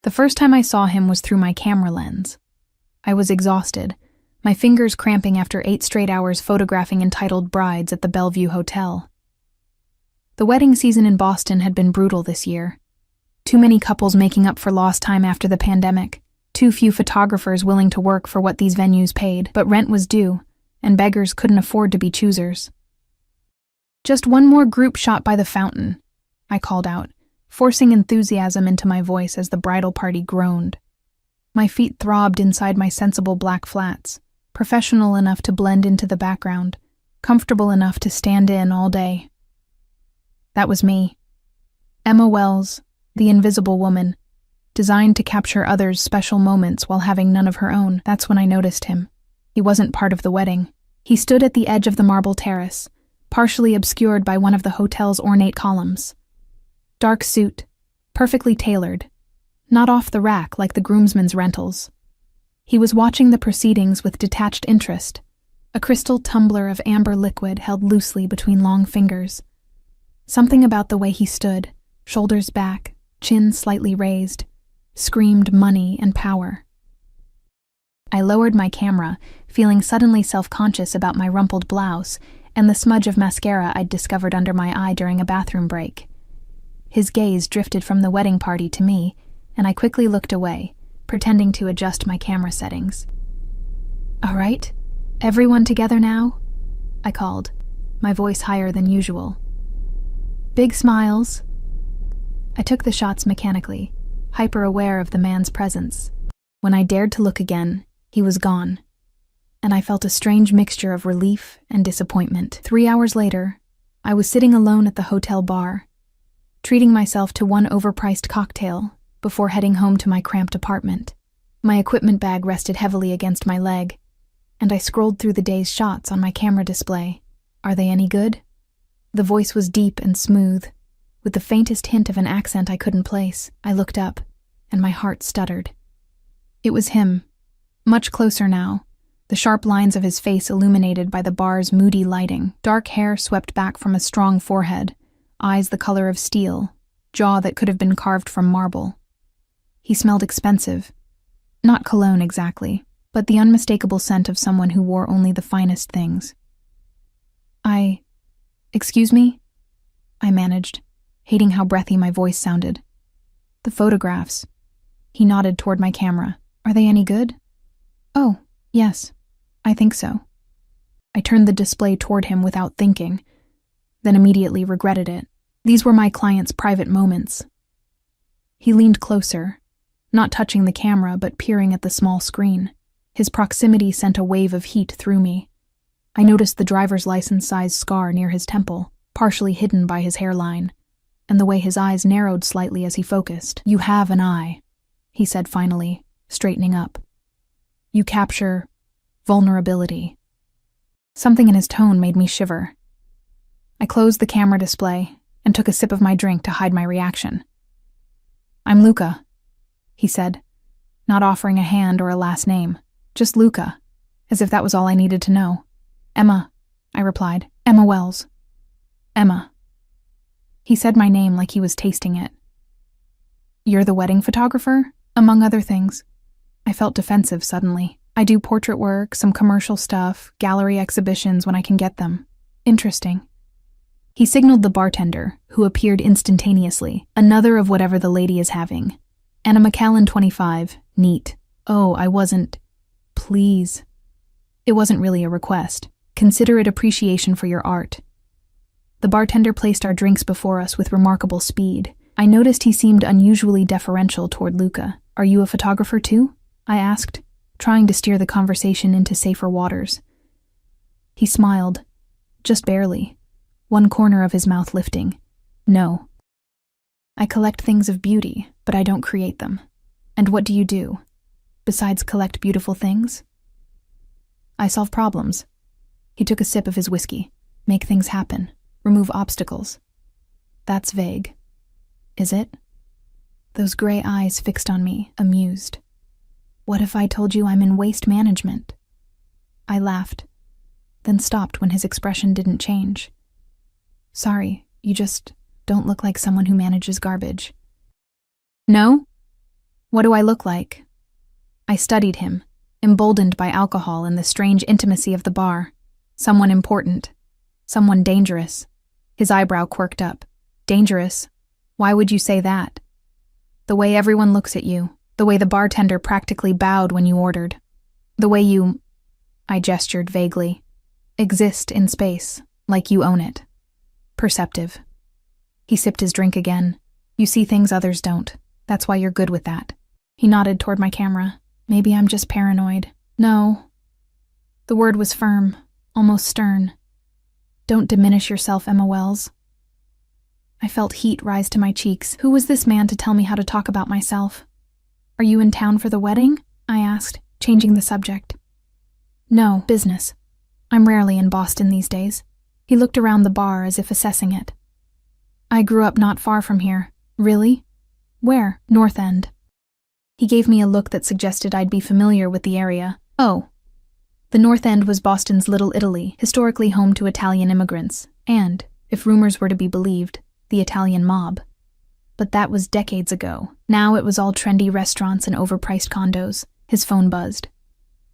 The first time I saw him was through my camera lens. I was exhausted, my fingers cramping after 8 straight hours photographing entitled brides at the Bellevue Hotel. The wedding season in Boston had been brutal this year. Too many couples making up for lost time after the pandemic, too few photographers willing to work for what these venues paid, but rent was due, and beggars couldn't afford to be choosers. "Just one more group shot by the fountain," I called out, forcing enthusiasm into my voice as the bridal party groaned. My feet throbbed inside my sensible black flats, professional enough to blend into the background, comfortable enough to stand in all day. That was me. Emma Wells, the invisible woman, designed to capture others' special moments while having none of her own. That's when I noticed him. He wasn't part of the wedding. He stood at the edge of the marble terrace, partially obscured by one of the hotel's ornate columns. Dark suit, perfectly tailored, not off the rack like the groomsmen's rentals. He was watching the proceedings with detached interest, a crystal tumbler of amber liquid held loosely between long fingers. Something about the way he stood, shoulders back, chin slightly raised, screamed money and power. I lowered my camera, feeling suddenly self-conscious about my rumpled blouse and the smudge of mascara I'd discovered under my eye during a bathroom break. His gaze drifted from the wedding party to me, and I quickly looked away, pretending to adjust my camera settings. "All right, everyone together now?" I called, my voice higher than usual. "Big smiles." I took the shots mechanically, hyper-aware of the man's presence. When I dared to look again, he was gone, and I felt a strange mixture of relief and disappointment. 3 hours later, I was sitting alone at the hotel bar, treating myself to one overpriced cocktail before heading home to my cramped apartment. My equipment bag rested heavily against my leg, and I scrolled through the day's shots on my camera display. Are they any good? The voice was deep and smooth, with the faintest hint of an accent I couldn't place. I looked up, and my heart stuttered. It was him, much closer now, the sharp lines of his face illuminated by the bar's moody lighting, dark hair swept back from a strong forehead, eyes the color of steel, jaw that could have been carved from marble. He smelled expensive. Not cologne exactly, but the unmistakable scent of someone who wore only the finest things. Excuse me?" I managed, hating how breathy my voice sounded. "The photographs." He nodded toward my camera. "Are they any good?" "Oh, yes, I think so." I turned the display toward him without thinking, then immediately regretted it. These were my client's private moments. He leaned closer, not touching the camera but peering at the small screen. His proximity sent a wave of heat through me. I noticed the driver's license-sized scar near his temple, partially hidden by his hairline, and the way his eyes narrowed slightly as he focused. "You have an eye," he said finally, straightening up. "You capture vulnerability." Something in his tone made me shiver. I closed the camera display and took a sip of my drink to hide my reaction. "I'm Luca," he said, not offering a hand or a last name, just Luca, as if that was all I needed to know. "Emma," I replied. "Emma Wells." "Emma." He said my name like he was tasting it. "You're the wedding photographer?" "Among other things." I felt defensive suddenly. "I do portrait work, some commercial stuff, gallery exhibitions when I can get them." "Interesting." He signaled the bartender, who appeared instantaneously. "Another of whatever the lady is having. Anna McAllen, 25, neat." "Oh, I wasn't. Please." It wasn't really a request. Consider it appreciation for your art. The bartender placed our drinks before us with remarkable speed. I noticed he seemed unusually deferential toward Luca. "Are you a photographer too?" I asked, trying to steer the conversation into safer waters. He smiled, just barely, one corner of his mouth lifting. "No. I collect things of beauty, but I don't create them. And what do you do, besides collect beautiful things?" "I solve problems." He took a sip of his whiskey. "Make things happen. Remove obstacles." "That's vague." "Is it?" Those gray eyes fixed on me, amused. "What if I told you I'm in waste management?" I laughed, then stopped when his expression didn't change. "Sorry, you just don't look like someone who manages garbage." "No?" What do I look like? I studied him, emboldened by alcohol and the strange intimacy of the bar. Someone important. Someone dangerous. His eyebrow quirked up. Dangerous? Why would you say that? The way everyone looks at you. The way the bartender practically bowed when you ordered. The way you, I gestured vaguely, exist in space, like you own it. Perceptive. He sipped his drink again. You see things others don't. That's why you're good with that. He nodded toward my camera. Maybe I'm just paranoid. No. The word was firm, almost stern. Don't diminish yourself, Emma Wells. I felt heat rise to my cheeks. Who was this man to tell me how to talk about myself? Are you in town for the wedding? I asked, changing the subject. No, business. I'm rarely in Boston these days. He looked around the bar as if assessing it. I grew up not far from here. Really? Where? North End. He gave me a look that suggested I'd be familiar with the area. Oh. The North End was Boston's Little Italy, historically home to Italian immigrants, and, if rumors were to be believed, the Italian mob. But that was decades ago. Now it was all trendy restaurants and overpriced condos. His phone buzzed.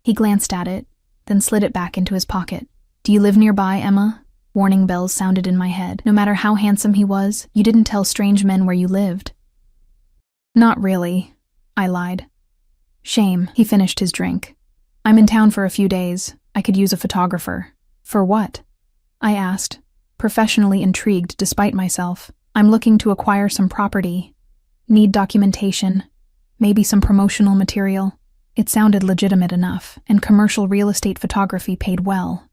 He glanced at it, then slid it back into his pocket. Do you live nearby, Emma? Warning bells sounded in my head. No matter how handsome he was, you didn't tell strange men where you lived. Not really, I lied. Shame. He finished his drink. I'm in town for a few days. I could use a photographer. For what? I asked, professionally intrigued despite myself. I'm looking to acquire some property. Need documentation. Maybe some promotional material. It sounded legitimate enough, and commercial real estate photography paid well.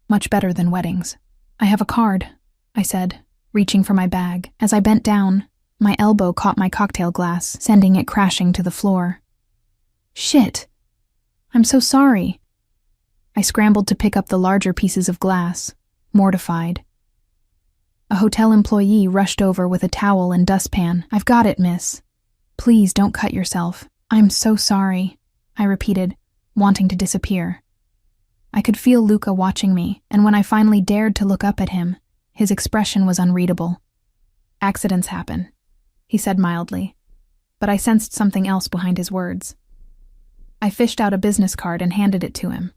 Much better than weddings. I have a card, I said, reaching for my bag. As I bent down, my elbow caught my cocktail glass, sending it crashing to the floor. Shit. I'm so sorry. I scrambled to pick up the larger pieces of glass, mortified. A hotel employee rushed over with a towel and dustpan. I've got it, miss. Please don't cut yourself. I'm so sorry, I repeated, wanting to disappear. I could feel Luca watching me, and when I finally dared to look up at him, his expression was unreadable. Accidents happen, he said mildly, but I sensed something else behind his words. I fished out a business card and handed it to him,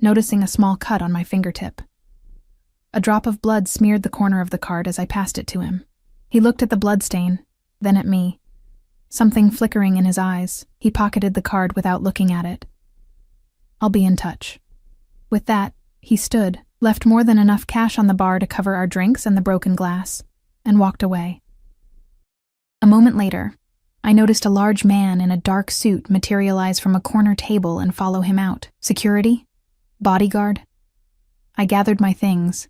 noticing a small cut on my fingertip. A drop of blood smeared the corner of the card as I passed it to him. He looked at the bloodstain, then at me. Something flickering in his eyes, he pocketed the card without looking at it. I'll be in touch. With that, he stood, left more than enough cash on the bar to cover our drinks and the broken glass, and walked away. A moment later, I noticed a large man in a dark suit materialize from a corner table and follow him out. Security? Bodyguard? I gathered my things,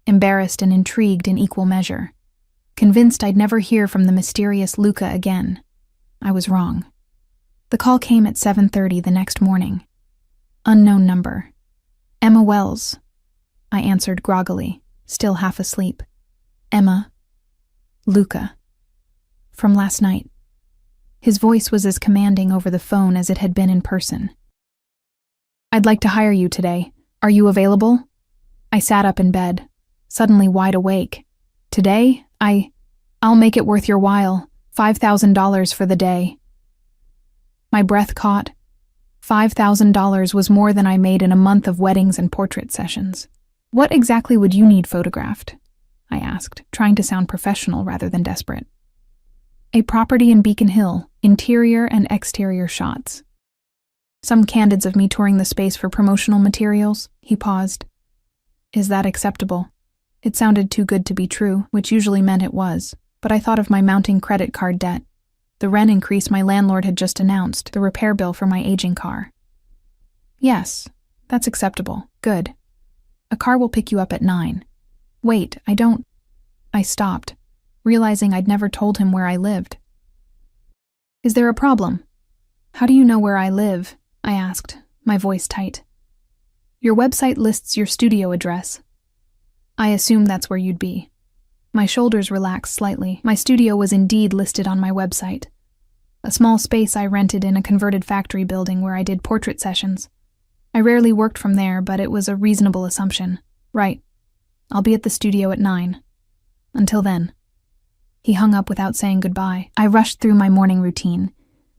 embarrassed and intrigued in equal measure, convinced I'd never hear from the mysterious Luca again. I was wrong. The call came at 7:30 the next morning. Unknown number. Emma Wells. I answered groggily, still half asleep. Emma. Luca. From last night. His voice was as commanding over the phone as it had been in person. I'd like to hire you today. Are you available? I sat up in bed, suddenly wide awake. Today, I'll make it worth your while. $5,000 for the day. My breath caught. $5,000 was more than I made in a month of weddings and portrait sessions. What exactly would you need photographed? I asked, trying to sound professional rather than desperate. A property in Beacon Hill, interior and exterior shots. Some candids of me touring the space for promotional materials. He paused. Is that acceptable? It sounded too good to be true, which usually meant it was, but I thought of my mounting credit card debt, the rent increase my landlord had just announced, the repair bill for my aging car. Yes, that's acceptable. Good. A car will pick you up at 9. Wait, I stopped, realizing I'd never told him where I lived. Is there a problem? How do you know where I live? I asked, my voice tight. Your website lists your studio address. I assumed that's where you'd be. My shoulders relaxed slightly. My studio was indeed listed on my website. A small space I rented in a converted factory building where I did portrait sessions. I rarely worked from there, but it was a reasonable assumption. Right. I'll be at the studio at 9. Until then. He hung up without saying goodbye. I rushed through my morning routine,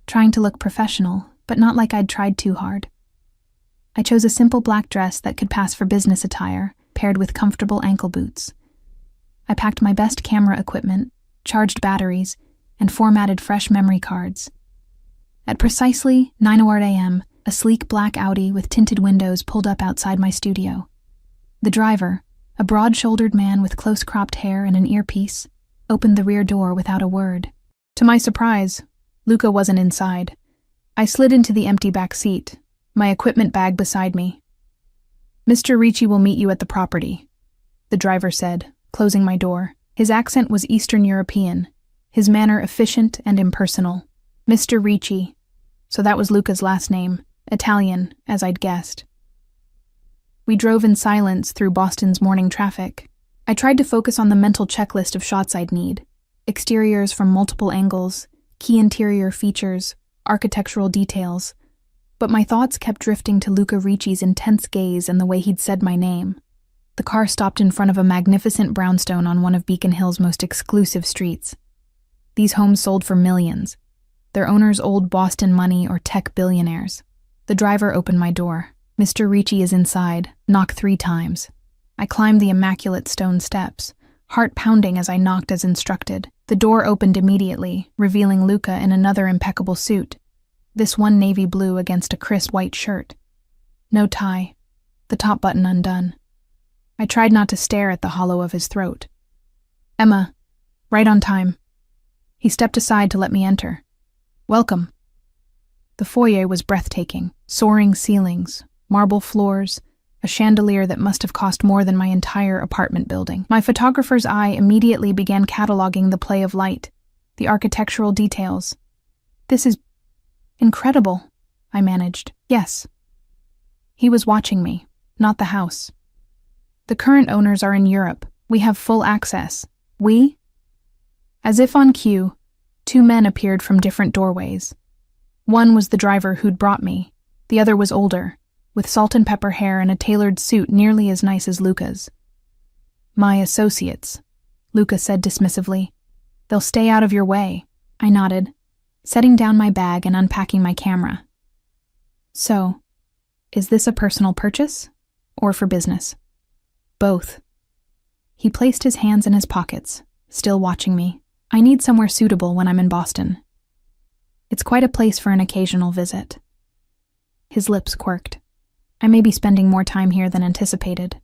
trying to look professional, but not like I'd tried too hard. I chose a simple black dress that could pass for business attire, paired with comfortable ankle boots. I packed my best camera equipment, charged batteries, and formatted fresh memory cards. At precisely 9:00 a.m., a sleek black Audi with tinted windows pulled up outside my studio. The driver, a broad-shouldered man with close-cropped hair and an earpiece, opened the rear door without a word. To my surprise, Luca wasn't inside. I slid into the empty back seat, my equipment bag beside me. "Mr. Ricci will meet you at the property," the driver said, closing my door. His accent was Eastern European, his manner efficient and impersonal. Mr. Ricci. So that was Luca's last name, Italian, as I'd guessed. We drove in silence through Boston's morning traffic. I tried to focus on the mental checklist of shots I'd need. Exteriors from multiple angles, key interior features, architectural details. But my thoughts kept drifting to Luca Ricci's intense gaze and the way he'd said my name. The car stopped in front of a magnificent brownstone on one of Beacon Hill's most exclusive streets. These homes sold for millions, their owners old Boston money or tech billionaires. The driver opened my door. "Mr. Ricci is inside. Knock 3 times. I climbed the immaculate stone steps, heart pounding as I knocked as instructed. The door opened immediately, revealing Luca in another impeccable suit. This one navy blue against a crisp white shirt. No tie, the top button undone. I tried not to stare at the hollow of his throat. "Emma, right on time." He stepped aside to let me enter. "Welcome." The foyer was breathtaking. Soaring ceilings, marble floors, a chandelier that must have cost more than my entire apartment building. My photographer's eye immediately began cataloging the play of light, the architectural details. "This is incredible," I managed. "Yes." He was watching me, not the house. "The current owners are in Europe. We have full access." "We?" As if on cue, 2 men appeared from different doorways. One was the driver who'd brought me. The other was older, with salt and pepper hair and a tailored suit nearly as nice as Luca's. "My associates," Luca said dismissively. "They'll stay out of your way." I nodded, setting down my bag and unpacking my camera. "So, is this a personal purchase, or for business?" "Both." He placed his hands in his pockets, still watching me. "I need somewhere suitable when I'm in Boston. It's quite a place for an occasional visit." His lips quirked. "I may be spending more time here than anticipated."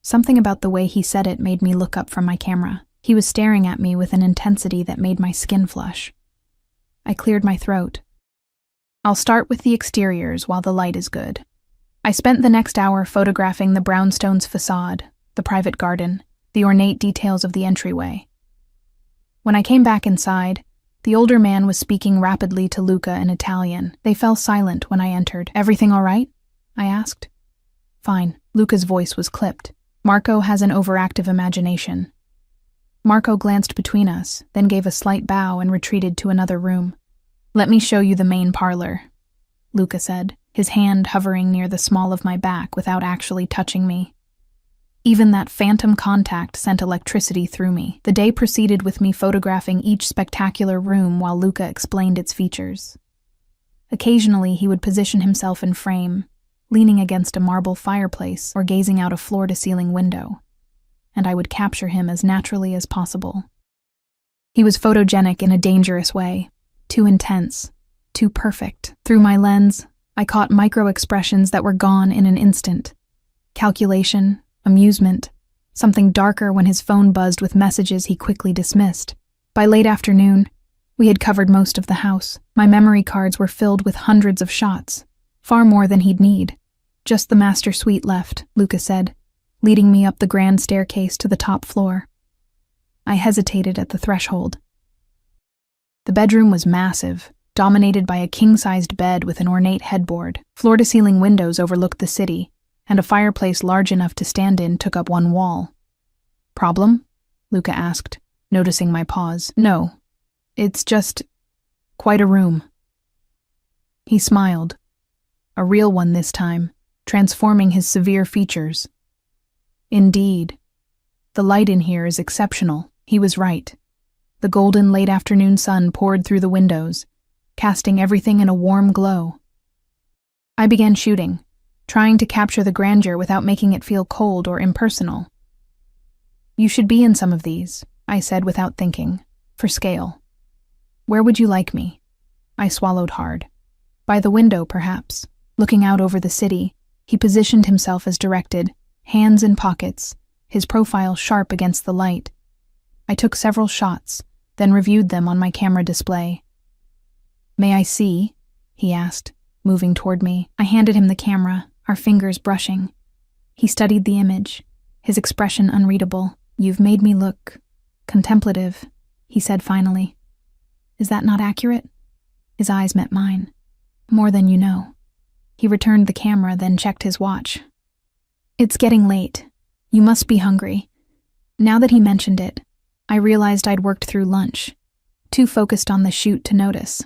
Something about the way he said it made me look up from my camera. He was staring at me with an intensity that made my skin flush. I cleared my throat. "I'll start with the exteriors while the light is good." I spent the next hour photographing the brownstone's facade, the private garden, the ornate details of the entryway. When I came back inside, the older man was speaking rapidly to Luca in Italian. They fell silent when I entered. "Everything all right?" I asked. "Fine." Luca's voice was clipped. "Marco has an overactive imagination." Marco glanced between us, then gave a slight bow and retreated to another room. "Let me show you the main parlor," Luca said, his hand hovering near the small of my back without actually touching me. Even that phantom contact sent electricity through me. The day proceeded with me photographing each spectacular room while Luca explained its features. Occasionally he would position himself in frame, leaning against a marble fireplace or gazing out a floor-to-ceiling window, and I would capture him as naturally as possible. He was photogenic in a dangerous way, too intense, too perfect. Through my lens, I caught micro-expressions that were gone in an instant. Calculation, amusement, something darker when his phone buzzed with messages he quickly dismissed. By late afternoon, we had covered most of the house. My memory cards were filled with hundreds of shots, far more than he'd need. "Just the master suite left," Luca said, leading me up the grand staircase to the top floor. I hesitated at the threshold. The bedroom was massive, dominated by a king-sized bed with an ornate headboard. Floor-to-ceiling windows overlooked the city, and a fireplace large enough to stand in took up one wall. "Problem?" Luca asked, noticing my pause. "No, it's just quite a room." He smiled, a real one this time, transforming his severe features. "Indeed. The light in here is exceptional." He was right. The golden late-afternoon sun poured through the windows, casting everything in a warm glow. I began shooting, trying to capture the grandeur without making it feel cold or impersonal. "You should be in some of these," I said without thinking, "for scale." "Where would you like me?" I swallowed hard. "By the window, perhaps." Looking out over the city, he positioned himself as directed, hands in pockets, his profile sharp against the light. I took several shots, then reviewed them on my camera display. "May I see?" he asked, moving toward me. I handed him the camera, our fingers brushing. He studied the image, his expression unreadable. "You've made me look contemplative," he said finally. "Is that not accurate?" His eyes met mine. "More than you know." He returned the camera, then checked his watch. "It's getting late. You must be hungry." Now that he mentioned it, I realized I'd worked through lunch, too focused on the shoot to notice.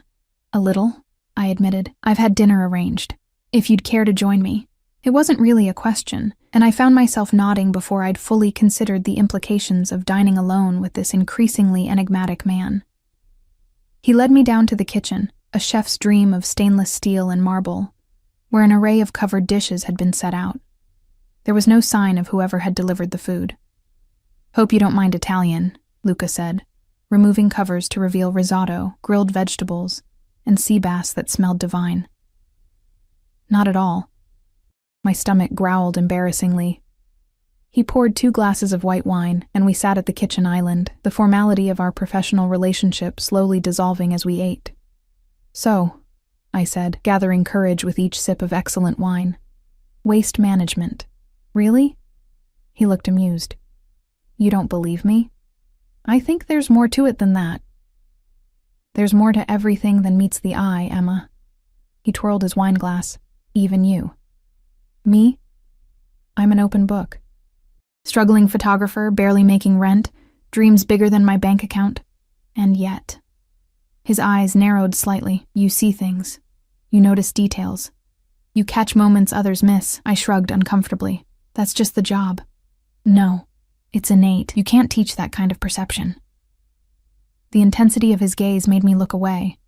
"A little," I admitted. "I've had dinner arranged. If you'd care to join me." It wasn't really a question, and I found myself nodding before I'd fully considered the implications of dining alone with this increasingly enigmatic man. He led me down to the kitchen, a chef's dream of stainless steel and marble, where an array of covered dishes had been set out. There was no sign of whoever had delivered the food. "Hope you don't mind Italian," Luca said, removing covers to reveal risotto, grilled vegetables, and sea bass that smelled divine. "Not at all." My stomach growled embarrassingly. He poured 2 glasses of white wine, and we sat at the kitchen island, the formality of our professional relationship slowly dissolving as we ate. "So," I said, gathering courage with each sip of excellent wine. "Waste management. Really?" He looked amused. "You don't believe me?" "I think there's more to it than that." "There's more to everything than meets the eye, Emma." He twirled his wine glass. "Even you." "Me? I'm an open book. Struggling photographer, barely making rent, dreams bigger than my bank account. And yet." His eyes narrowed slightly. "You see things. You notice details. You catch moments others miss." I shrugged uncomfortably. "That's just the job." "No, it's innate. You can't teach that kind of perception." The intensity of his gaze made me look away.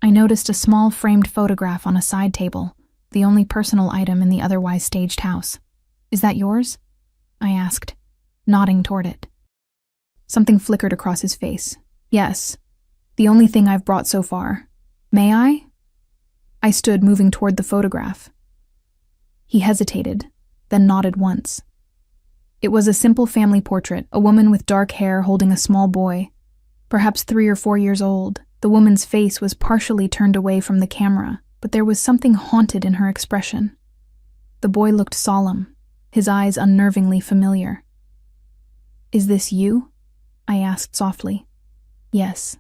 I noticed a small framed photograph on a side table, the only personal item in the otherwise staged house. "Is that yours?" I asked, nodding toward it. Something flickered across his face. "Yes, the only thing I've brought so far. May I?" I stood, moving toward the photograph. He hesitated, then nodded once. It was a simple family portrait, a woman with dark hair holding a small boy, perhaps 3 or 4 years old. The woman's face was partially turned away from the camera, but there was something haunted in her expression. The boy looked solemn, his eyes unnervingly familiar. "Is this you?" I asked softly. "Yes,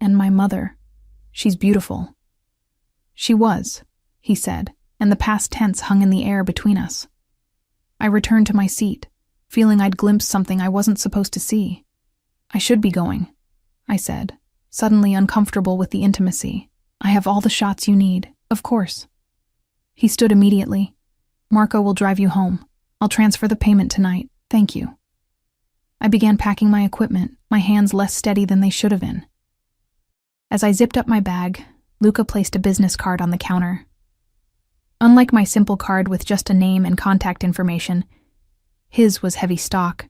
and my mother. She's beautiful." "She was," he said, and the past tense hung in the air between us. I returned to my seat, feeling I'd glimpsed something I wasn't supposed to see. "I should be going," I said, suddenly uncomfortable with the intimacy. "I have all the shots you need, of course." He stood immediately. "Marco will drive you home. I'll transfer the payment tonight. Thank you." I began packing my equipment, my hands less steady than they should have been. As I zipped up my bag, Luca placed a business card on the counter. Unlike my simple card with just a name and contact information, his was heavy stock,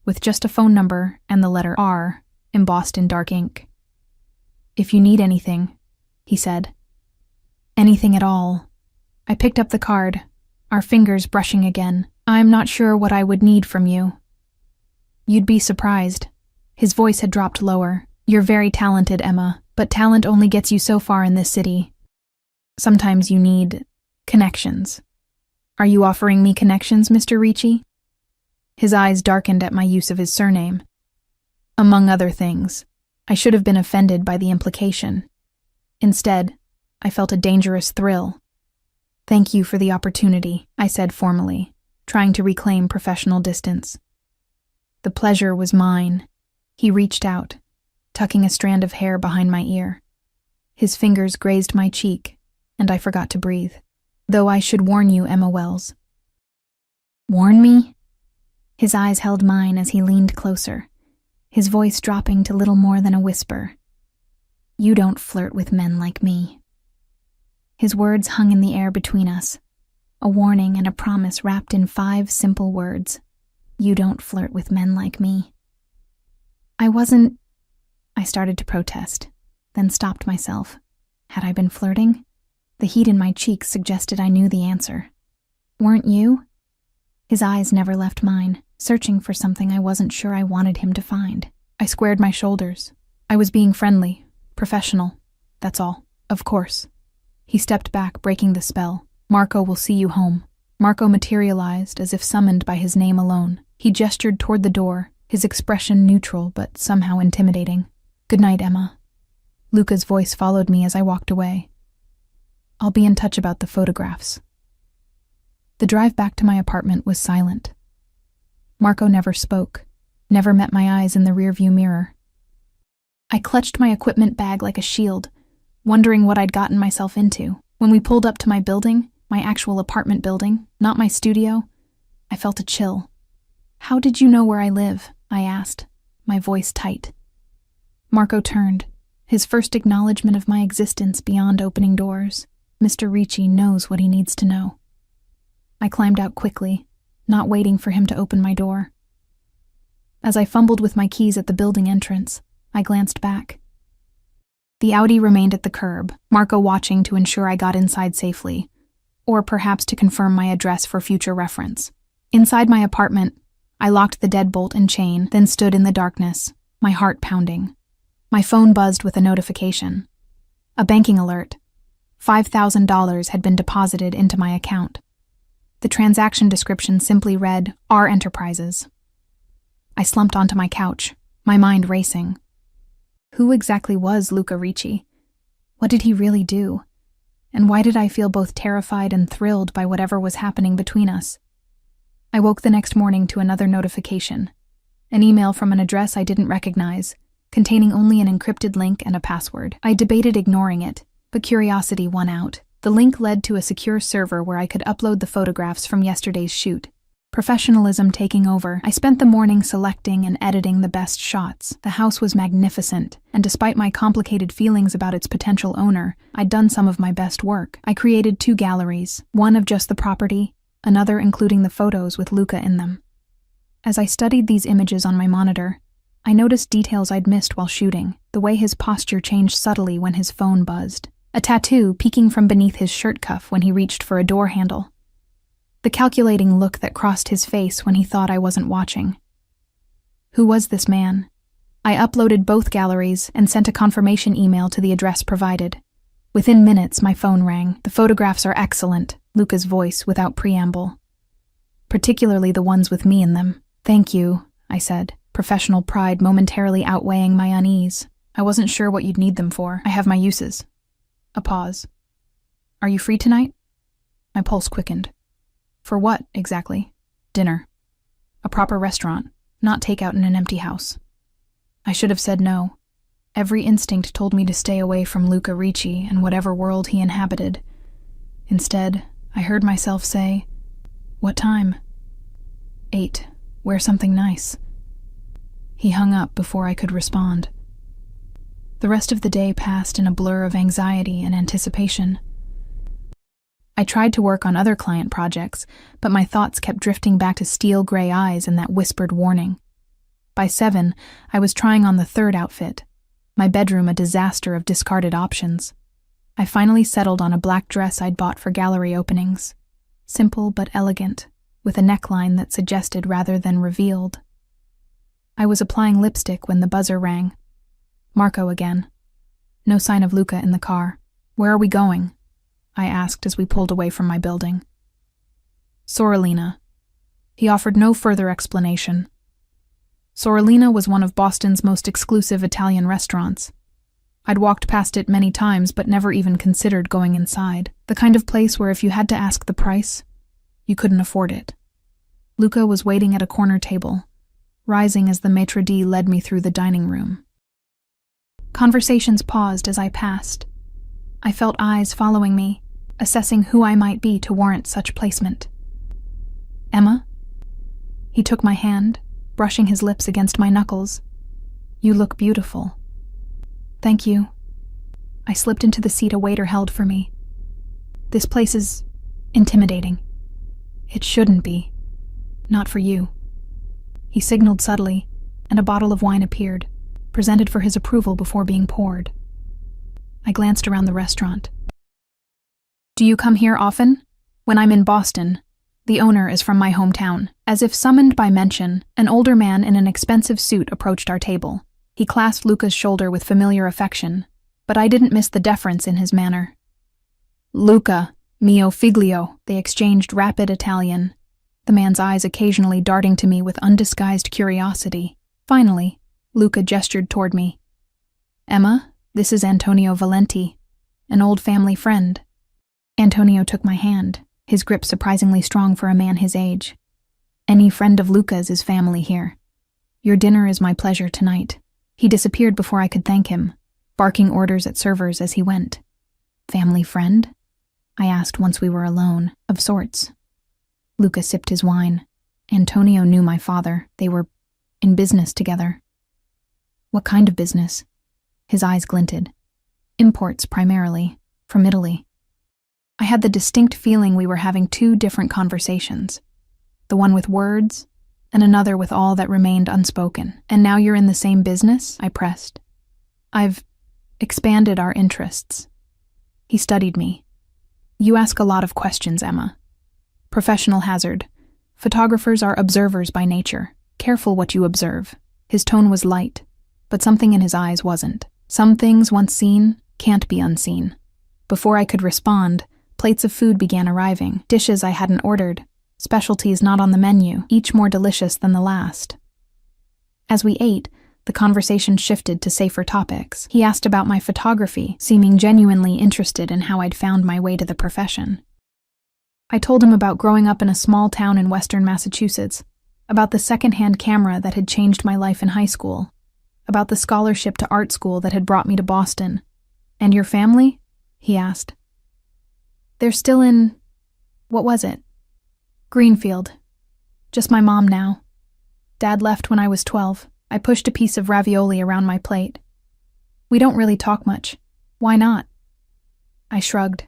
with just a phone number and the letter R embossed in dark ink. "If you need anything," he said. "Anything at all." I picked up the card, our fingers brushing again. "I'm not sure what I would need from you." "You'd be surprised." His voice had dropped lower. "You're very talented, Emma, but talent only gets you so far in this city. Sometimes you need connections." "Are you offering me connections, Mr. Ricci?" His eyes darkened at my use of his surname. "Among other things." I should have been offended by the implication. Instead, I felt a dangerous thrill. "Thank you for the opportunity," I said formally, trying to reclaim professional distance. The pleasure was mine. He reached out, tucking a strand of hair behind my ear. His fingers grazed my cheek, and I forgot to breathe. "Though I should warn you, Emma Wells." "Warn me?" His eyes held mine as he leaned closer, his voice dropping to little more than a whisper. You don't flirt with men like me." His words hung in the air between us, a warning and a promise wrapped in 5 simple words. You don't flirt with men like me. I started to protest, then stopped myself. Had I been flirting? The heat in my cheeks suggested I knew the answer. Weren't you? His eyes never left mine, searching for something I wasn't sure I wanted him to find. I squared my shoulders. I was being friendly, professional, that's all. Of course. He stepped back, breaking the spell. "Marco will see you home." Marco materialized as if summoned by his name alone. He gestured toward the door, his expression neutral but somehow intimidating. "Good night, Emma." Luca's voice followed me as I walked away. "I'll be in touch about the photographs." The drive back to my apartment was silent. Marco never spoke, never met my eyes in the rearview mirror. I clutched my equipment bag like a shield, wondering what I'd gotten myself into. When we pulled up to my building, my actual apartment building, not my studio, I felt a chill. "How did you know where I live?" I asked, my voice tight. Marco turned, his first acknowledgement of my existence beyond opening doors. Mr. Ricci knows what he needs to know. I climbed out quickly, not waiting for him to open my door. As I fumbled with my keys at the building entrance, I glanced back. The Audi remained at the curb, Marco watching to ensure I got inside safely, or perhaps to confirm my address for future reference. Inside my apartment, I locked the deadbolt and chain, then stood in the darkness, my heart pounding. My phone buzzed with a notification. A banking alert. $5,000 had been deposited into my account. The transaction description simply read, "R Enterprises." I slumped onto my couch, my mind racing. Who exactly was Luca Ricci? What did he really do? And why did I feel both terrified and thrilled by whatever was happening between us? I woke the next morning to another notification. An email from an address I didn't recognize, containing only an encrypted link and a password. I debated ignoring it, but curiosity won out. The link led to a secure server where I could upload the photographs from yesterday's shoot. Professionalism taking over, I spent the morning selecting and editing the best shots. The house was magnificent, and despite my complicated feelings about its potential owner, I'd done some of my best work. I created 2 galleries, one of just the property, another including the photos with Luca in them. As I studied these images on my monitor, I noticed details I'd missed while shooting, the way his posture changed subtly when his phone buzzed. A tattoo peeking from beneath his shirt cuff when he reached for a door handle. The calculating look that crossed his face when he thought I wasn't watching. Who was this man? I uploaded both galleries and sent a confirmation email to the address provided. Within minutes, my phone rang. "The photographs are excellent," Luca's voice without preamble. "Particularly the ones with me in them." "Thank you," I said, professional pride momentarily outweighing my unease. "I wasn't sure what you'd need them for. I have my uses." A pause. "Are you free tonight?" My pulse quickened. "For what, exactly?" "Dinner. A proper restaurant, not takeout in an empty house." I should have said no. Every instinct told me to stay away from Luca Ricci and whatever world he inhabited. Instead, I heard myself say, "What time?" 8. Wear something nice." He hung up before I could respond. The rest of the day passed in a blur of anxiety and anticipation. I tried to work on other client projects, but my thoughts kept drifting back to steel gray eyes and that whispered warning. By 7, I was trying on the 3rd outfit, my bedroom a disaster of discarded options. I finally settled on a black dress I'd bought for gallery openings. Simple but elegant, with a neckline that suggested rather than revealed. I was applying lipstick when the buzzer rang. Marco again. No sign of Luca in the car. "Where are we going?" I asked as we pulled away from my building. Sorellina. He offered no further explanation. Sorellina was one of Boston's most exclusive Italian restaurants. I'd walked past it many times but never even considered going inside. The kind of place where if you had to ask the price, you couldn't afford it. Luca was waiting at a corner table, rising as the maitre d' led me through the dining room. Conversations paused as I passed. I felt eyes following me, assessing who I might be to warrant such placement. "Emma?" He took my hand, brushing his lips against my knuckles. "You look beautiful." "Thank you." I slipped into the seat a waiter held for me. This place is intimidating. It shouldn't be. Not for you. He signaled subtly, and a bottle of wine appeared, presented for his approval before being poured. I glanced around the restaurant. Do you come here often? When I'm in Boston. The owner is from my hometown. As if summoned by mention, an older man in an expensive suit approached our table. He clasped Luca's shoulder with familiar affection, but I didn't miss the deference in his manner. Luca, mio figlio, they exchanged rapid Italian, the man's eyes occasionally darting to me with undisguised curiosity. Finally, Luca gestured toward me. Emma, this is Antonio Valenti, an old family friend. Antonio took my hand, his grip surprisingly strong for a man his age. Any friend of Luca's is family here. Your dinner is my pleasure tonight. He disappeared before I could thank him, barking orders at servers as he went. Family friend? I asked once we were alone. Of sorts. Luca sipped his wine. Antonio knew my father. They were in business together. What kind of business? His eyes glinted. Imports, primarily, from Italy. I had the distinct feeling we were having two different conversations. The one with words, and another with all that remained unspoken. And now you're in the same business? I pressed. I've expanded our interests. He studied me. You ask a lot of questions, Emma. Professional hazard. Photographers are observers by nature. Careful what you observe. His tone was light, but something in his eyes wasn't. Some things, once seen, can't be unseen. Before I could respond, plates of food began arriving, dishes I hadn't ordered, specialties not on the menu, each more delicious than the last. As we ate, the conversation shifted to safer topics. He asked about my photography, seeming genuinely interested in how I'd found my way to the profession. I told him about growing up in a small town in western Massachusetts, about the second-hand camera that had changed my life in high school, about the scholarship to art school that had brought me to Boston. And your family? He asked. They're still in... what was it? Greenfield. Just my mom now. Dad left when I was 12. I pushed a piece of ravioli around my plate. We don't really talk much. Why not? I shrugged.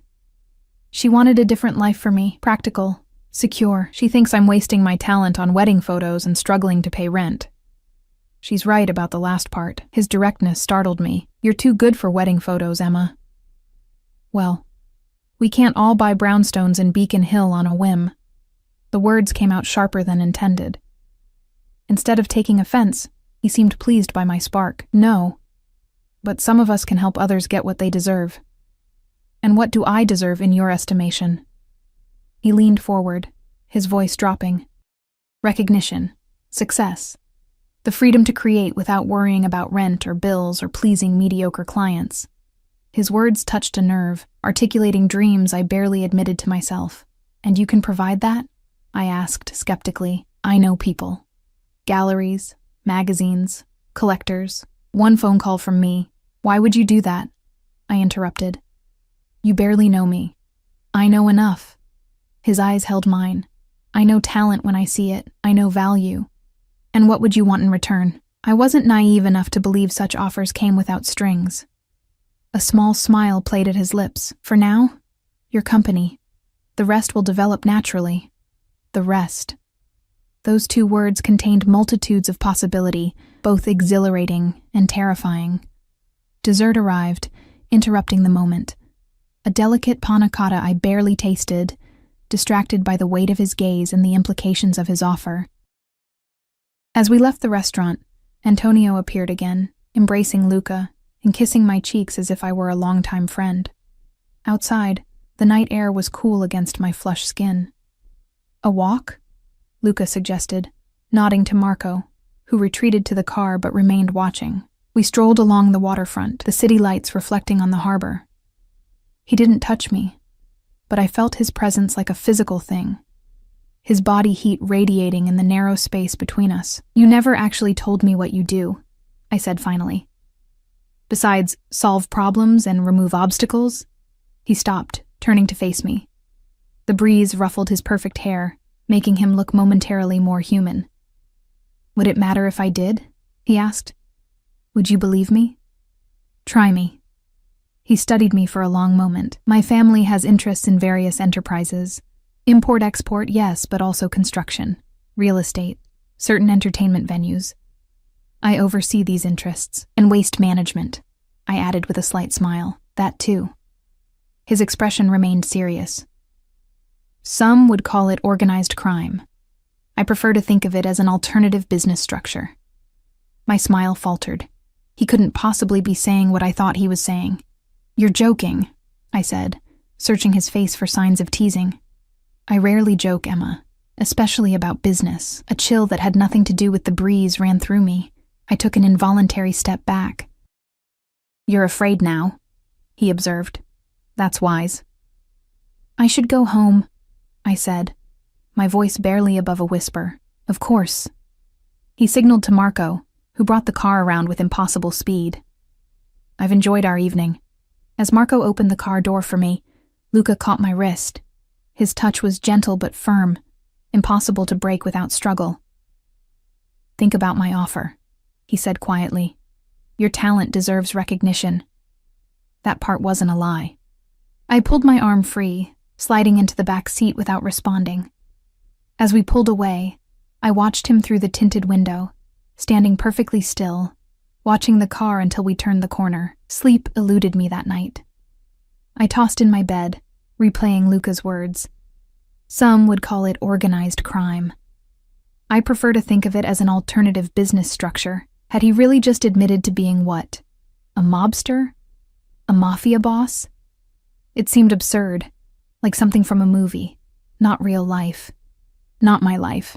She wanted a different life for me, practical, secure. She thinks I'm wasting my talent on wedding photos and struggling to pay rent. She's right about the last part. His directness startled me. You're too good for wedding photos, Emma. Well, we can't all buy brownstones in Beacon Hill on a whim. The words came out sharper than intended. Instead of taking offense, he seemed pleased by my spark. No, but some of us can help others get what they deserve. And what do I deserve in your estimation? He leaned forward, his voice dropping. Recognition, success, the freedom to create without worrying about rent or bills or pleasing mediocre clients. His words touched a nerve, articulating dreams I barely admitted to myself. And you can provide that? I asked skeptically. I know people. Galleries, magazines, collectors. One phone call from me. Why would you do that? I interrupted. You barely know me. I know enough. His eyes held mine. I know talent when I see it. I know value. And what would you want in return? I wasn't naive enough to believe such offers came without strings. A small smile played at his lips. For now, your company. The rest will develop naturally. The rest. Those two words contained multitudes of possibility, both exhilarating and terrifying. Dessert arrived, interrupting the moment. A delicate panna cotta I barely tasted, distracted by the weight of his gaze and the implications of his offer. As we left the restaurant, Antonio appeared again, embracing Luca and kissing my cheeks as if I were a longtime friend. Outside, the night air was cool against my flushed skin. A walk? Luca suggested, nodding to Marco, who retreated to the car but remained watching. We strolled along the waterfront, the city lights reflecting on the harbor. He didn't touch me, but I felt his presence like a physical thing, his body heat radiating in the narrow space between us. You never actually told me what you do, I said finally. Besides solve problems and remove obstacles? He stopped, turning to face me. The breeze ruffled his perfect hair, making him look momentarily more human. Would it matter if I did? He asked. Would you believe me? Try me. He studied me for a long moment. My family has interests in various enterprises. Import-export, yes, but also construction, real estate, certain entertainment venues. I oversee these interests. And waste management, I added with a slight smile. That too. His expression remained serious. Some would call it organized crime. I prefer to think of it as an alternative business structure. My smile faltered. He couldn't possibly be saying what I thought he was saying. You're joking, I said, searching his face for signs of teasing. I rarely joke, Emma, especially about business. A chill that had nothing to do with the breeze ran through me. I took an involuntary step back. You're afraid now, he observed. That's wise. I should go home, I said, my voice barely above a whisper. Of course. He signaled to Marco, who brought the car around with impossible speed. I've enjoyed our evening. As Marco opened the car door for me, Luca caught my wrist. His touch was gentle but firm, impossible to break without struggle. Think about my offer, he said quietly. Your talent deserves recognition. That part wasn't a lie. I pulled my arm free, sliding into the back seat without responding. As we pulled away, I watched him through the tinted window, standing perfectly still, watching the car until we turned the corner. Sleep eluded me that night. I tossed in my bed, replaying Luca's words. Some would call it organized crime. I prefer to think of it as an alternative business structure. Had he really just admitted to being what? A mobster? A mafia boss? It seemed absurd, like something from a movie, not real life. Not my life.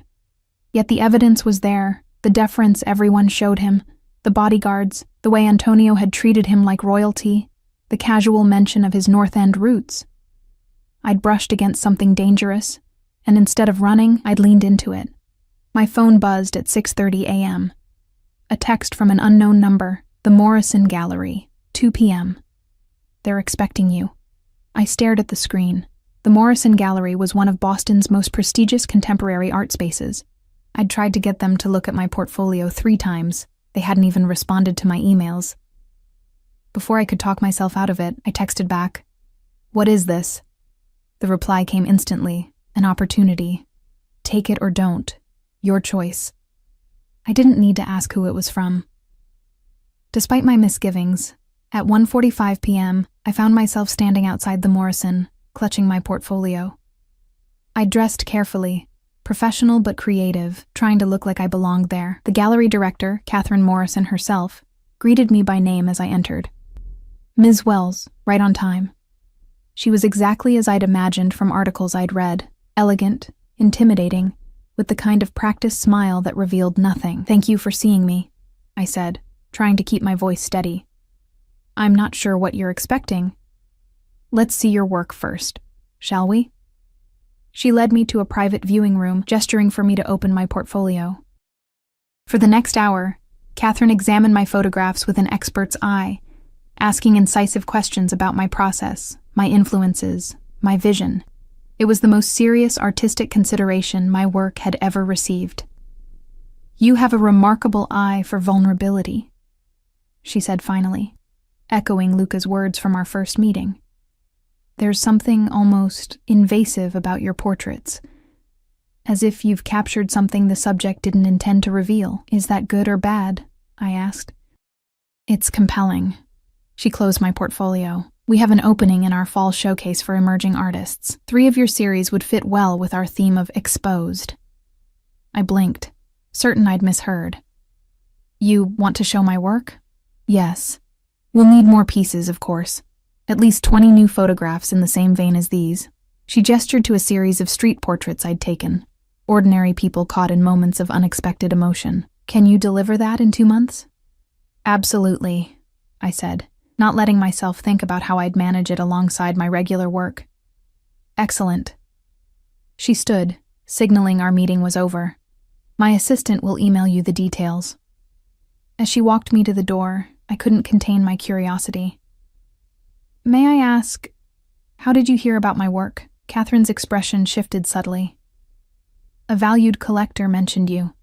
Yet the evidence was there, the deference everyone showed him, the bodyguards, the way Antonio had treated him like royalty, the casual mention of his North End roots. I'd brushed against something dangerous, and instead of running, I'd leaned into it. My phone buzzed at 6:30 a.m. A text from an unknown number, the Morrison Gallery, 2 p.m. They're expecting you. I stared at the screen. The Morrison Gallery was one of Boston's most prestigious contemporary art spaces. I'd tried to get them to look at my portfolio 3 times. They hadn't even responded to my emails. Before I could talk myself out of it, I texted back, "What is this?" The reply came instantly, an opportunity. Take it or don't. Your choice. I didn't need to ask who it was from. Despite my misgivings, at 1:45 p.m., I found myself standing outside the Morrison, clutching my portfolio. I dressed carefully, professional but creative, trying to look like I belonged there. The gallery director, Catherine Morrison herself, greeted me by name as I entered. Ms. Wells, right on time. She was exactly as I'd imagined from articles I'd read, elegant, intimidating, with the kind of practiced smile that revealed nothing. Thank you for seeing me, I said, trying to keep my voice steady. I'm not sure what you're expecting. Let's see your work first, shall we? She led me to a private viewing room, gesturing for me to open my portfolio. For the next hour, Catherine examined my photographs with an expert's eye, asking incisive questions about my process, my influences, my vision. It was the most serious artistic consideration my work had ever received. You have a remarkable eye for vulnerability, she said finally, echoing Luca's words from our first meeting. There's something almost invasive about your portraits, as if you've captured something the subject didn't intend to reveal. Is that good or bad? I asked. It's compelling. She closed my portfolio. We have an opening in our fall showcase for emerging artists. 3 of your series would fit well with our theme of exposed. I blinked, certain I'd misheard. You want to show my work? Yes. We'll need more pieces, of course. At least 20 new photographs in the same vein as these. She gestured to a series of street portraits I'd taken, ordinary people caught in moments of unexpected emotion. Can you deliver that in 2 months? Absolutely, I said, not letting myself think about how I'd manage it alongside my regular work. Excellent. She stood, signaling our meeting was over. My assistant will email you the details. As she walked me to the door, I couldn't contain my curiosity. May I ask, how did you hear about my work? Catherine's expression shifted subtly. A valued collector mentioned you.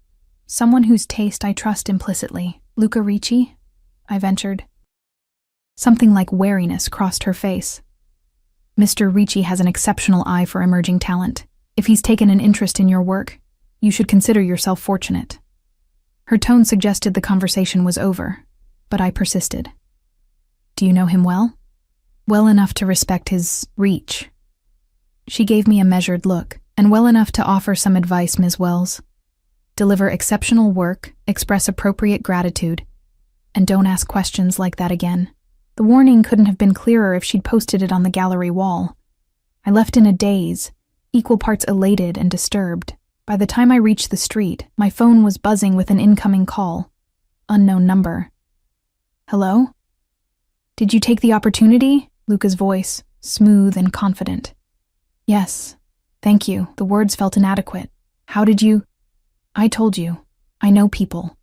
Someone whose taste I trust implicitly. Luca Ricci? I ventured. Something like wariness crossed her face. Mr. Ricci has an exceptional eye for emerging talent. If he's taken an interest in your work, you should consider yourself fortunate. Her tone suggested the conversation was over, but I persisted. Do you know him well? Well enough to respect his reach. She gave me a measured look, and well enough to offer some advice, Ms. Wells. Deliver exceptional work, express appropriate gratitude, and don't ask questions like that again. The warning couldn't have been clearer if she'd posted it on the gallery wall. I left in a daze, equal parts elated and disturbed. By the time I reached the street, my phone was buzzing with an incoming call. Unknown number. Hello? Did you take the opportunity? Luca's voice, smooth and confident. Yes, thank you. The words felt inadequate. How did you? I told you. I know people.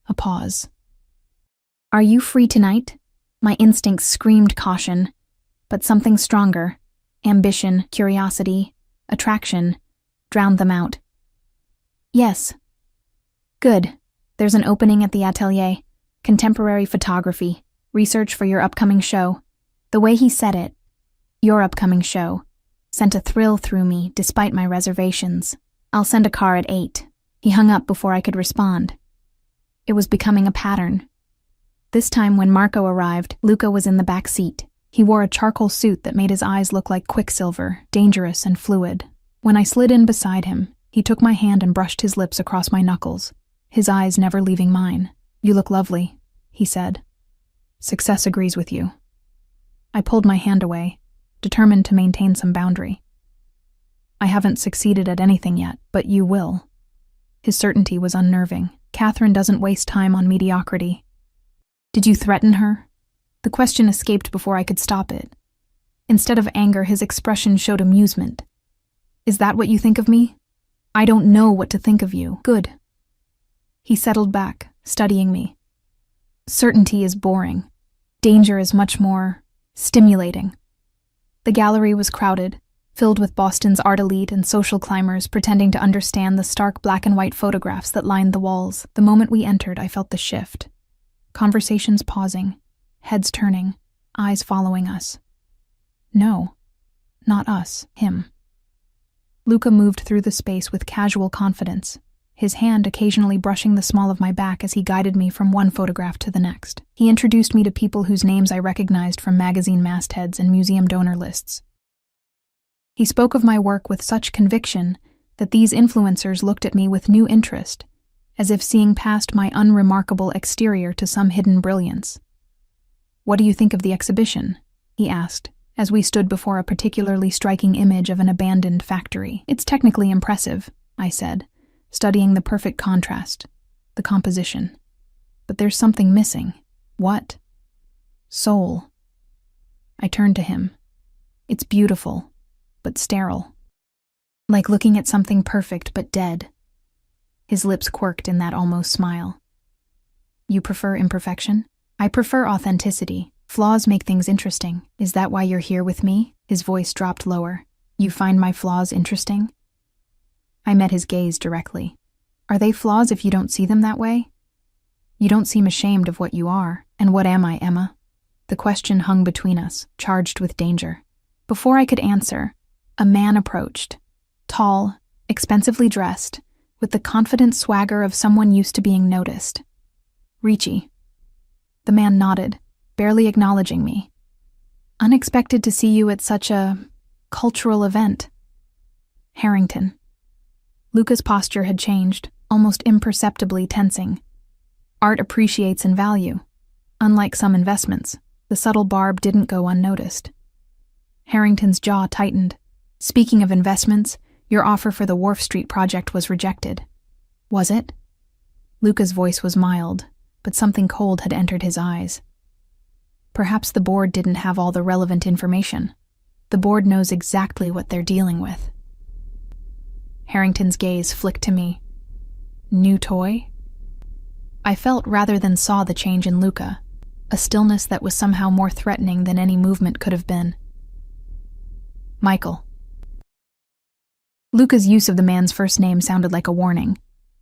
A pause. Are you free tonight? My instincts screamed caution, but something stronger, ambition, curiosity, attraction, drowned them out. Yes. Good. There's an opening at the atelier. Contemporary photography. Research for your upcoming show. The way he said it, your upcoming show, sent a thrill through me despite my reservations. I'll send a car at 8. He hung up before I could respond. It was becoming a pattern. This time when Marco arrived, Luca was in the back seat. He wore a charcoal suit that made his eyes look like quicksilver, dangerous and fluid. When I slid in beside him, he took my hand and brushed his lips across my knuckles, his eyes never leaving mine. You look lovely, he said. Success agrees with you. I pulled my hand away, determined to maintain some boundary. I haven't succeeded at anything yet, but you will. His certainty was unnerving. Catherine doesn't waste time on mediocrity. Did you threaten her? The question escaped before I could stop it. Instead of anger, his expression showed amusement. Is that what you think of me? I don't know what to think of you. Good. He settled back, studying me. Certainty is boring. Danger is much more stimulating. The gallery was crowded, filled with Boston's art elite and social climbers pretending to understand the stark black and white photographs that lined the walls. The moment we entered, I felt the shift. Conversations pausing, heads turning, eyes following us. No, not us, him. Luca moved through the space with casual confidence, his hand occasionally brushing the small of my back as he guided me from one photograph to the next. He introduced me to people whose names I recognized from magazine mastheads and museum donor lists. He spoke of my work with such conviction that these influencers looked at me with new interest, as if seeing past my unremarkable exterior to some hidden brilliance. What do you think of the exhibition? He asked, as we stood before a particularly striking image of an abandoned factory. It's technically impressive, I said, studying the perfect contrast, the composition. But there's something missing. What? Soul. I turned to him. It's beautiful, but sterile. Like looking at something perfect but dead. His lips quirked in that almost smile. You prefer imperfection? I prefer authenticity. Flaws make things interesting. Is that why you're here with me? His voice dropped lower. You find my flaws interesting? I met his gaze directly. Are they flaws if you don't see them that way? You don't seem ashamed of what you are. And what am I, Emma? The question hung between us, charged with danger. Before I could answer, a man approached. Tall, expensively dressed, with the confident swagger of someone used to being noticed. Ricci. The man nodded, barely acknowledging me. Unexpected to see you at such a cultural event. Harrington. Luca's posture had changed, almost imperceptibly tensing. Art appreciates in value. Unlike some investments, the subtle barb didn't go unnoticed. Harrington's jaw tightened. Speaking of investments, your offer for the Wharf Street project was rejected. Was it? Luca's voice was mild, but something cold had entered his eyes. Perhaps the board didn't have all the relevant information. The board knows exactly what they're dealing with. Harrington's gaze flicked to me. New toy? I felt rather than saw the change in Luca, a stillness that was somehow more threatening than any movement could have been. Michael. Luca's use of the man's first name sounded like a warning.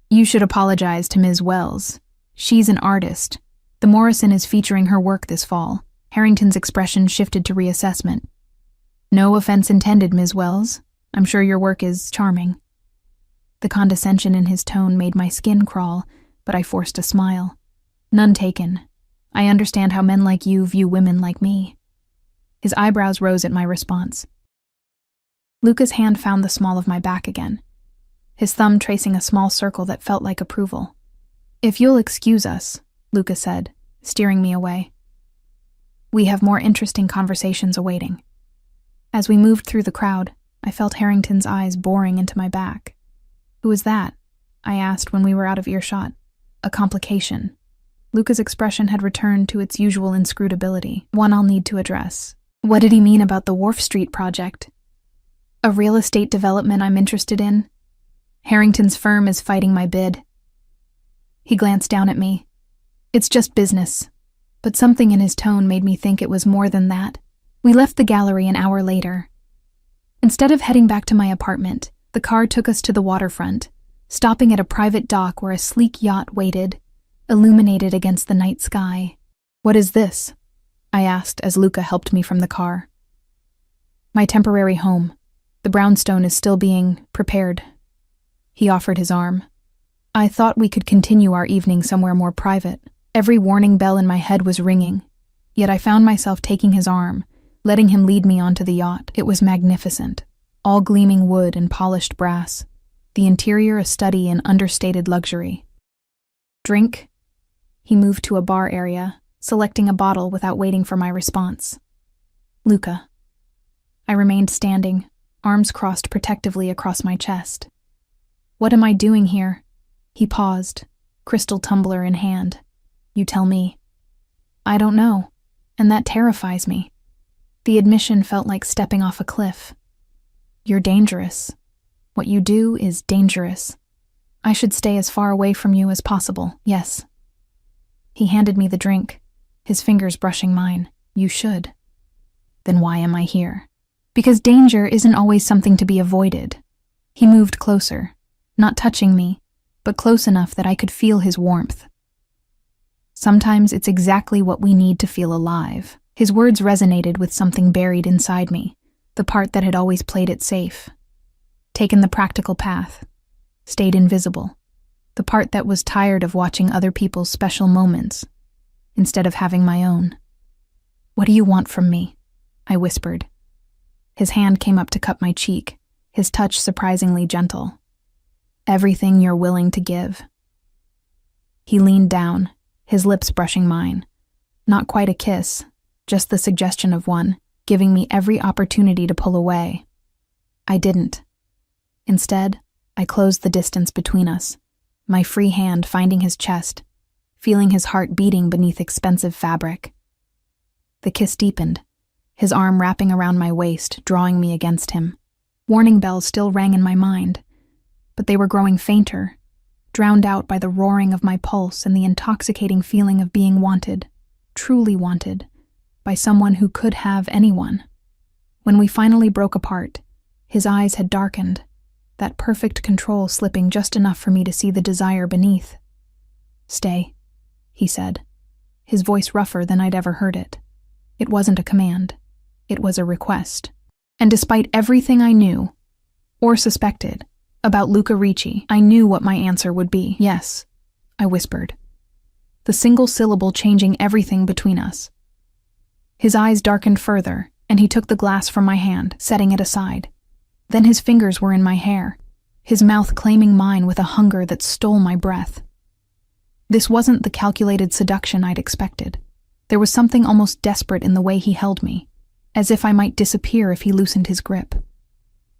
You should apologize to Ms. Wells. She's an artist. The Morrison is featuring her work this fall. Harrington's expression shifted to reassessment. No offense intended, Ms. Wells. I'm sure your work is charming. The condescension in his tone made my skin crawl, but I forced a smile. None taken. I understand how men like you view women like me. His eyebrows rose at my response. Luca's hand found the small of my back again, his thumb tracing a small circle that felt like approval. If you'll excuse us, Luca said, steering me away. We have more interesting conversations awaiting. As we moved through the crowd, I felt Harrington's eyes boring into my back. Who is that? I asked when we were out of earshot. A complication. Luca's expression had returned to its usual inscrutability, one I'll need to address. What did he mean about the Wharf Street project? A real estate development I'm interested in? Harrington's firm is fighting my bid. He glanced down at me. It's just business. But something in his tone made me think it was more than that. We left the gallery an hour later. Instead of heading back to my apartment, the car took us to the waterfront, stopping at a private dock where a sleek yacht waited, illuminated against the night sky. What is this? I asked as Luca helped me from the car. My temporary home. The brownstone is still being prepared. He offered his arm. I thought we could continue our evening somewhere more private. Every warning bell in my head was ringing, yet I found myself taking his arm, letting him lead me onto the yacht. It was magnificent, all gleaming wood and polished brass, the interior a study in understated luxury. Drink? He moved to a bar area, selecting a bottle without waiting for my response. Luca. I remained standing, arms crossed protectively across my chest. What am I doing here? He paused, crystal tumbler in hand. You tell me. I don't know, and that terrifies me. The admission felt like stepping off a cliff. You're dangerous. What you do is dangerous. I should stay as far away from you as possible, yes. He handed me the drink, his fingers brushing mine. You should. Then why am I here? Because danger isn't always something to be avoided. He moved closer, not touching me, but close enough that I could feel his warmth. Sometimes it's exactly what we need to feel alive. His words resonated with something buried inside me, the part that had always played it safe. Taken the practical path, stayed invisible, the part that was tired of watching other people's special moments, instead of having my own. What do you want from me? I whispered. His hand came up to cup my cheek, his touch surprisingly gentle. Everything you're willing to give. He leaned down, his lips brushing mine. Not quite a kiss, just the suggestion of one, giving me every opportunity to pull away. I didn't. Instead, I closed the distance between us, my free hand finding his chest, feeling his heart beating beneath expensive fabric. The kiss deepened, his arm wrapping around my waist, drawing me against him. Warning bells still rang in my mind, but they were growing fainter, drowned out by the roaring of my pulse and the intoxicating feeling of being wanted, truly wanted, by someone who could have anyone. When we finally broke apart, his eyes had darkened, that perfect control slipping just enough for me to see the desire beneath. Stay, he said, his voice rougher than I'd ever heard it. It wasn't a command. It was a request. And despite everything I knew, or suspected, about Luca Ricci, I knew what my answer would be. Yes, I whispered, the single syllable changing everything between us. His eyes darkened further, and he took the glass from my hand, setting it aside. Then his fingers were in my hair, his mouth claiming mine with a hunger that stole my breath. This wasn't the calculated seduction I'd expected. There was something almost desperate in the way he held me, as if I might disappear if he loosened his grip.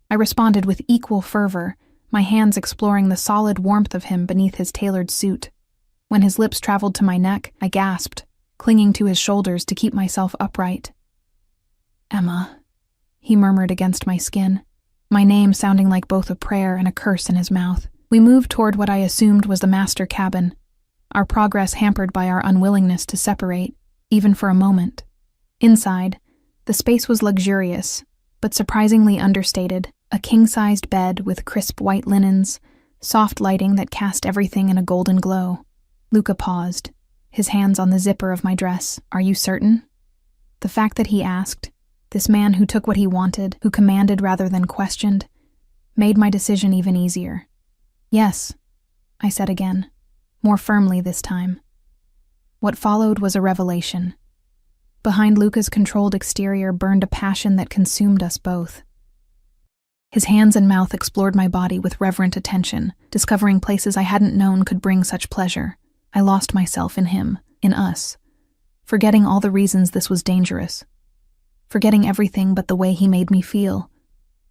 I responded with equal fervor, my hands exploring the solid warmth of him beneath his tailored suit. When his lips traveled to my neck, I gasped, clinging to his shoulders to keep myself upright. Emma, he murmured against my skin, my name sounding like both a prayer and a curse in his mouth. We moved toward what I assumed was the master cabin, our progress hampered by our unwillingness to separate, even for a moment. Inside, the space was luxurious, but surprisingly understated. A king-sized bed with crisp white linens, soft lighting that cast everything in a golden glow. Luca paused, his hands on the zipper of my dress. Are you certain? The fact that he asked, this man who took what he wanted, who commanded rather than questioned, made my decision even easier. Yes, I said again, more firmly this time. What followed was a revelation. Behind Luca's controlled exterior burned a passion that consumed us both. His hands and mouth explored my body with reverent attention, discovering places I hadn't known could bring such pleasure. I lost myself in him, in us, forgetting all the reasons this was dangerous, forgetting everything but the way he made me feel,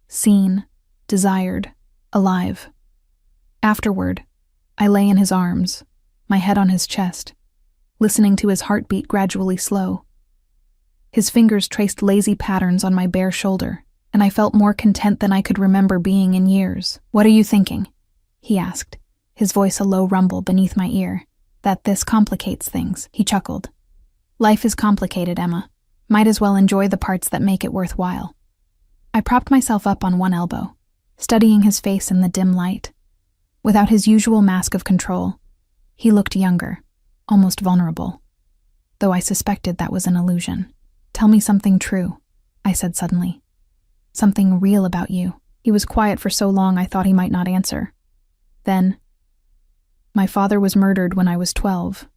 seen, desired, alive. Afterward, I lay in his arms, my head on his chest, listening to his heartbeat gradually slow. His fingers traced lazy patterns on my bare shoulder, and I felt more content than I could remember being in years. "What are you thinking?" he asked, his voice a low rumble beneath my ear. "That this complicates things," he chuckled. "Life is complicated, Emma. Might as well enjoy the parts that make it worthwhile." I propped myself up on one elbow, studying his face in the dim light. Without his usual mask of control, he looked younger, almost vulnerable, though I suspected that was an illusion. "Tell me something true," I said suddenly. "Something real about you." He was quiet for so long I thought he might not answer. Then, "My father was murdered when I was 12.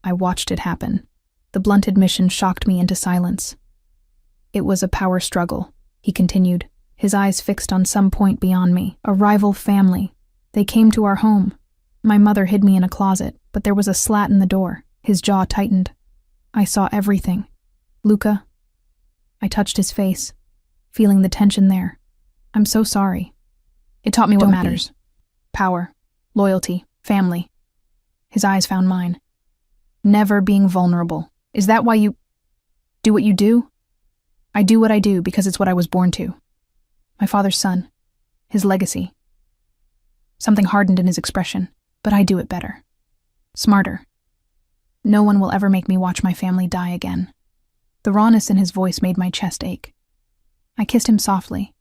I watched it happen." The blunt admission shocked me into silence. "It was a power struggle," he continued, his eyes fixed on some point beyond me. "A rival family. They came to our home. My mother hid me in a closet, but there was a slat in the door." His jaw tightened. "I saw everything. Luca." I touched his face, feeling the tension there. "I'm so sorry. It taught me what matters. Power, loyalty, family." His eyes found mine. "Never being vulnerable. Is that why you do what you do?" "I do what I do because it's what I was born to. My father's son. His legacy." Something hardened in his expression, "But I do it better. Smarter. No one will ever make me watch my family die again." The rawness in his voice made my chest ache. I kissed him softly,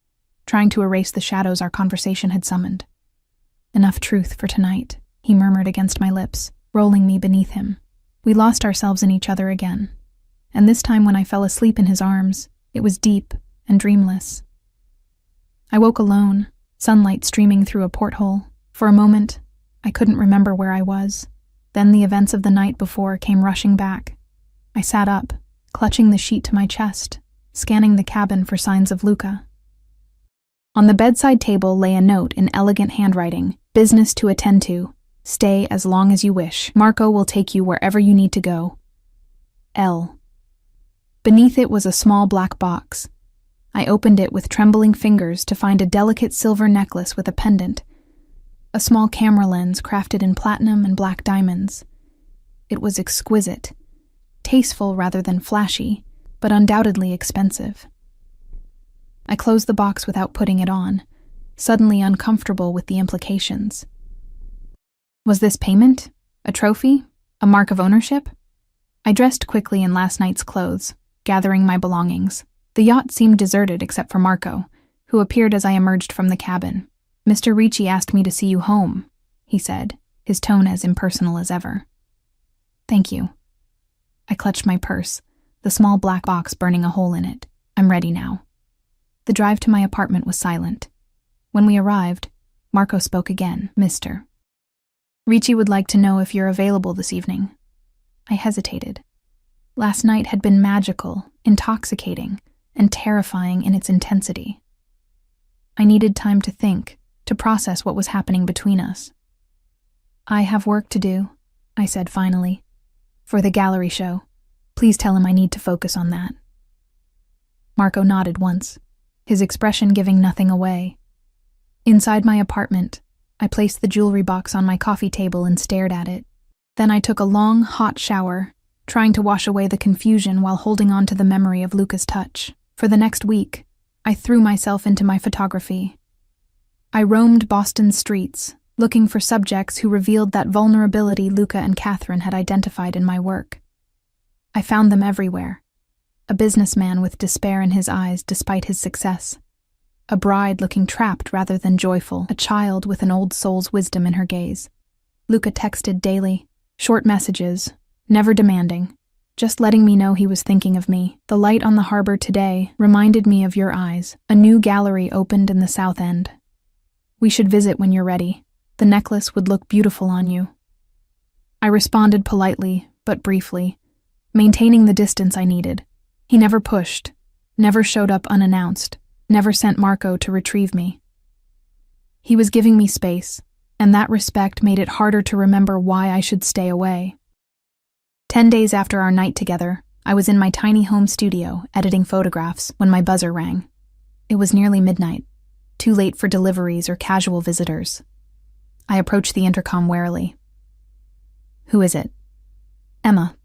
trying to erase the shadows our conversation had summoned. "Enough truth for tonight," he murmured against my lips, rolling me beneath him. We lost ourselves in each other again, and this time when I fell asleep in his arms, it was deep and dreamless. I woke alone, sunlight streaming through a porthole. For a moment, I couldn't remember where I was. Then the events of the night before came rushing back. I sat up, clutching the sheet to my chest, scanning the cabin for signs of Luca. On the bedside table lay a note in elegant handwriting: "Business to attend to. Stay as long as you wish. Marco will take you wherever you need to go. L." Beneath it was a small black box. I opened it with trembling fingers to find a delicate silver necklace with a pendant, a small camera lens crafted in platinum and black diamonds. It was exquisite, tasteful rather than flashy, but undoubtedly expensive. I closed the box without putting it on, suddenly uncomfortable with the implications. Was this payment? A trophy? A mark of ownership? I dressed quickly in last night's clothes, gathering my belongings. The yacht seemed deserted except for Marco, who appeared as I emerged from the cabin. "Mr. Ricci asked me to see you home," he said, his tone as impersonal as ever. "Thank you." I clutched my purse, the small black box burning a hole in it. "I'm ready now." The drive to my apartment was silent. When we arrived, Marco spoke again. "Mr. Ricci would like to know if you're available this evening." I hesitated. Last night had been magical, intoxicating, and terrifying in its intensity. I needed time to think, to process what was happening between us. "I have work to do," I said finally. "For the gallery show. Please tell him I need to focus on that." Marco nodded once, his expression giving nothing away. Inside my apartment, I placed the jewelry box on my coffee table and stared at it. Then I took a long, hot shower, trying to wash away the confusion while holding on to the memory of Luca's touch. For the next week, I threw myself into my photography. I roamed Boston's streets, looking for subjects who revealed that vulnerability Luca and Catherine had identified in my work. I found them everywhere. A businessman with despair in his eyes despite his success. A bride looking trapped rather than joyful. A child with an old soul's wisdom in her gaze. Luca texted daily, short messages, never demanding, just letting me know he was thinking of me. The light on the harbor today reminded me of your eyes. A new gallery opened in the south end. We should visit when you're ready. The necklace would look beautiful on you. I responded politely, but briefly, maintaining the distance I needed. He never pushed, never showed up unannounced, never sent Marco to retrieve me. He was giving me space, and that respect made it harder to remember why I should stay away. 10 days after our night together, I was in my tiny home studio editing photographs when my buzzer rang. It was nearly midnight, too late for deliveries or casual visitors. I approached the intercom warily. Who is it? Emma.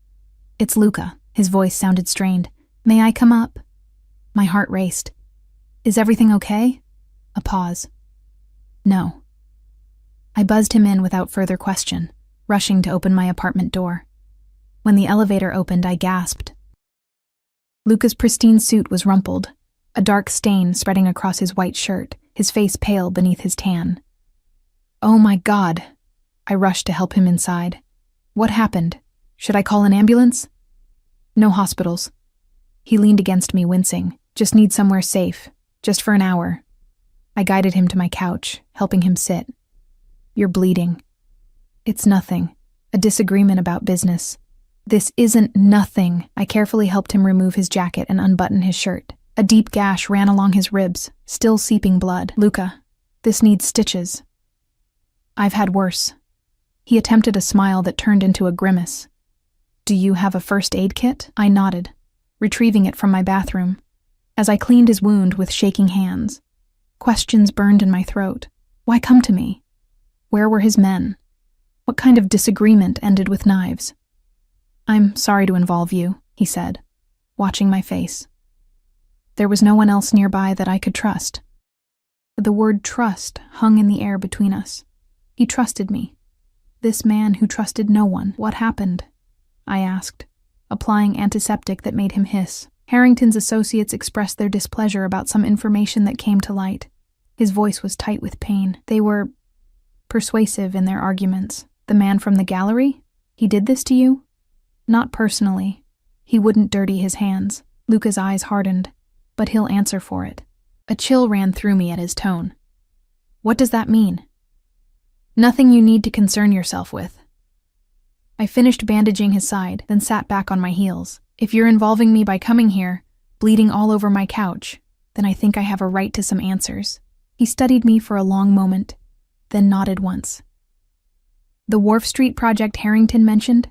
It's Luca. His voice sounded strained. May I come up? My heart raced. Is everything okay? A pause. No. I buzzed him in without further question, rushing to open my apartment door. When the elevator opened, I gasped. Luca's pristine suit was rumpled, a dark stain spreading across his white shirt, his face pale beneath his tan. Oh my God! I rushed to help him inside. What happened? Should I call an ambulance? No hospitals. He leaned against me, wincing. Just need somewhere safe, just for an hour. I guided him to my couch, helping him sit. You're bleeding. It's nothing. A disagreement about business. This isn't nothing. I carefully helped him remove his jacket and unbutton his shirt. A deep gash ran along his ribs, still seeping blood. Luca, this needs stitches. I've had worse. He attempted a smile that turned into a grimace. Do you have a first aid kit? I nodded, retrieving it from my bathroom. As I cleaned his wound with shaking hands, questions burned in my throat. Why come to me? Where were his men? What kind of disagreement ended with knives? I'm sorry to involve you, he said, watching my face. There was no one else nearby that I could trust. The word trust hung in the air between us. He trusted me. This man who trusted no one. What happened? I asked, applying antiseptic that made him hiss. Harrington's associates expressed their displeasure about some information that came to light. His voice was tight with pain. They were persuasive in their arguments. The man from the gallery? He did this to you? Not personally. He wouldn't dirty his hands. Luca's eyes hardened, but he'll answer for it. A chill ran through me at his tone. What does that mean? Nothing you need to concern yourself with. I finished bandaging his side, then sat back on my heels. If you're involving me by coming here, bleeding all over my couch, then I think I have a right to some answers. He studied me for a long moment, then nodded once. The Wharf Street project Harrington mentioned?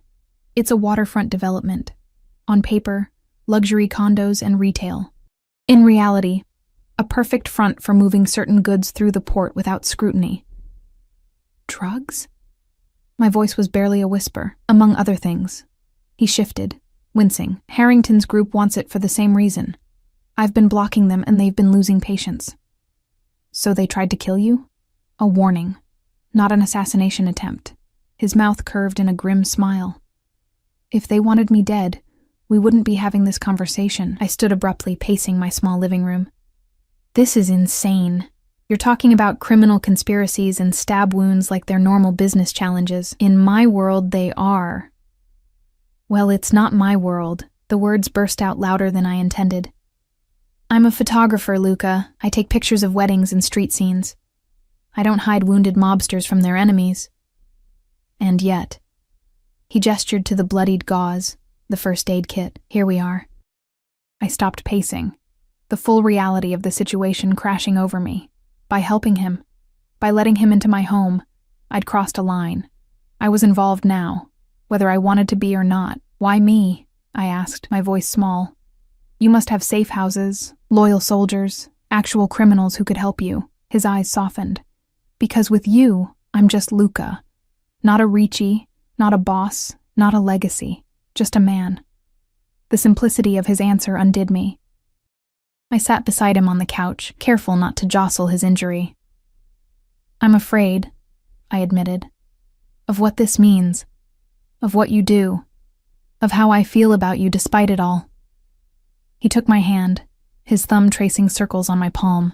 It's a waterfront development. On paper, luxury condos and retail. In reality, a perfect front for moving certain goods through the port without scrutiny. Drugs? My voice was barely a whisper, among other things. He shifted, wincing. Harrington's group wants it for the same reason. I've been blocking them and they've been losing patience. So they tried to kill you? A warning, not an assassination attempt. His mouth curved in a grim smile. If they wanted me dead, we wouldn't be having this conversation. I stood abruptly, pacing my small living room. This is insane. You're talking about criminal conspiracies and stab wounds like they're normal business challenges. In my world, they are. Well, it's not my world. The words burst out louder than I intended. I'm a photographer, Luca. I take pictures of weddings and street scenes. I don't hide wounded mobsters from their enemies. And yet, he gestured to the bloodied gauze, the first aid kit. Here we are. I stopped pacing, the full reality of the situation crashing over me. By helping him, by letting him into my home, I'd crossed a line. I was involved now, whether I wanted to be or not. Why me? I asked, my voice small. You must have safe houses, loyal soldiers, actual criminals who could help you. His eyes softened. Because with you, I'm just Luca. Not a Ricci, not a boss, not a legacy, just a man. The simplicity of his answer undid me. I sat beside him on the couch, careful not to jostle his injury. I'm afraid, I admitted, of what this means, of what you do, of how I feel about you despite it all. He took my hand, his thumb tracing circles on my palm.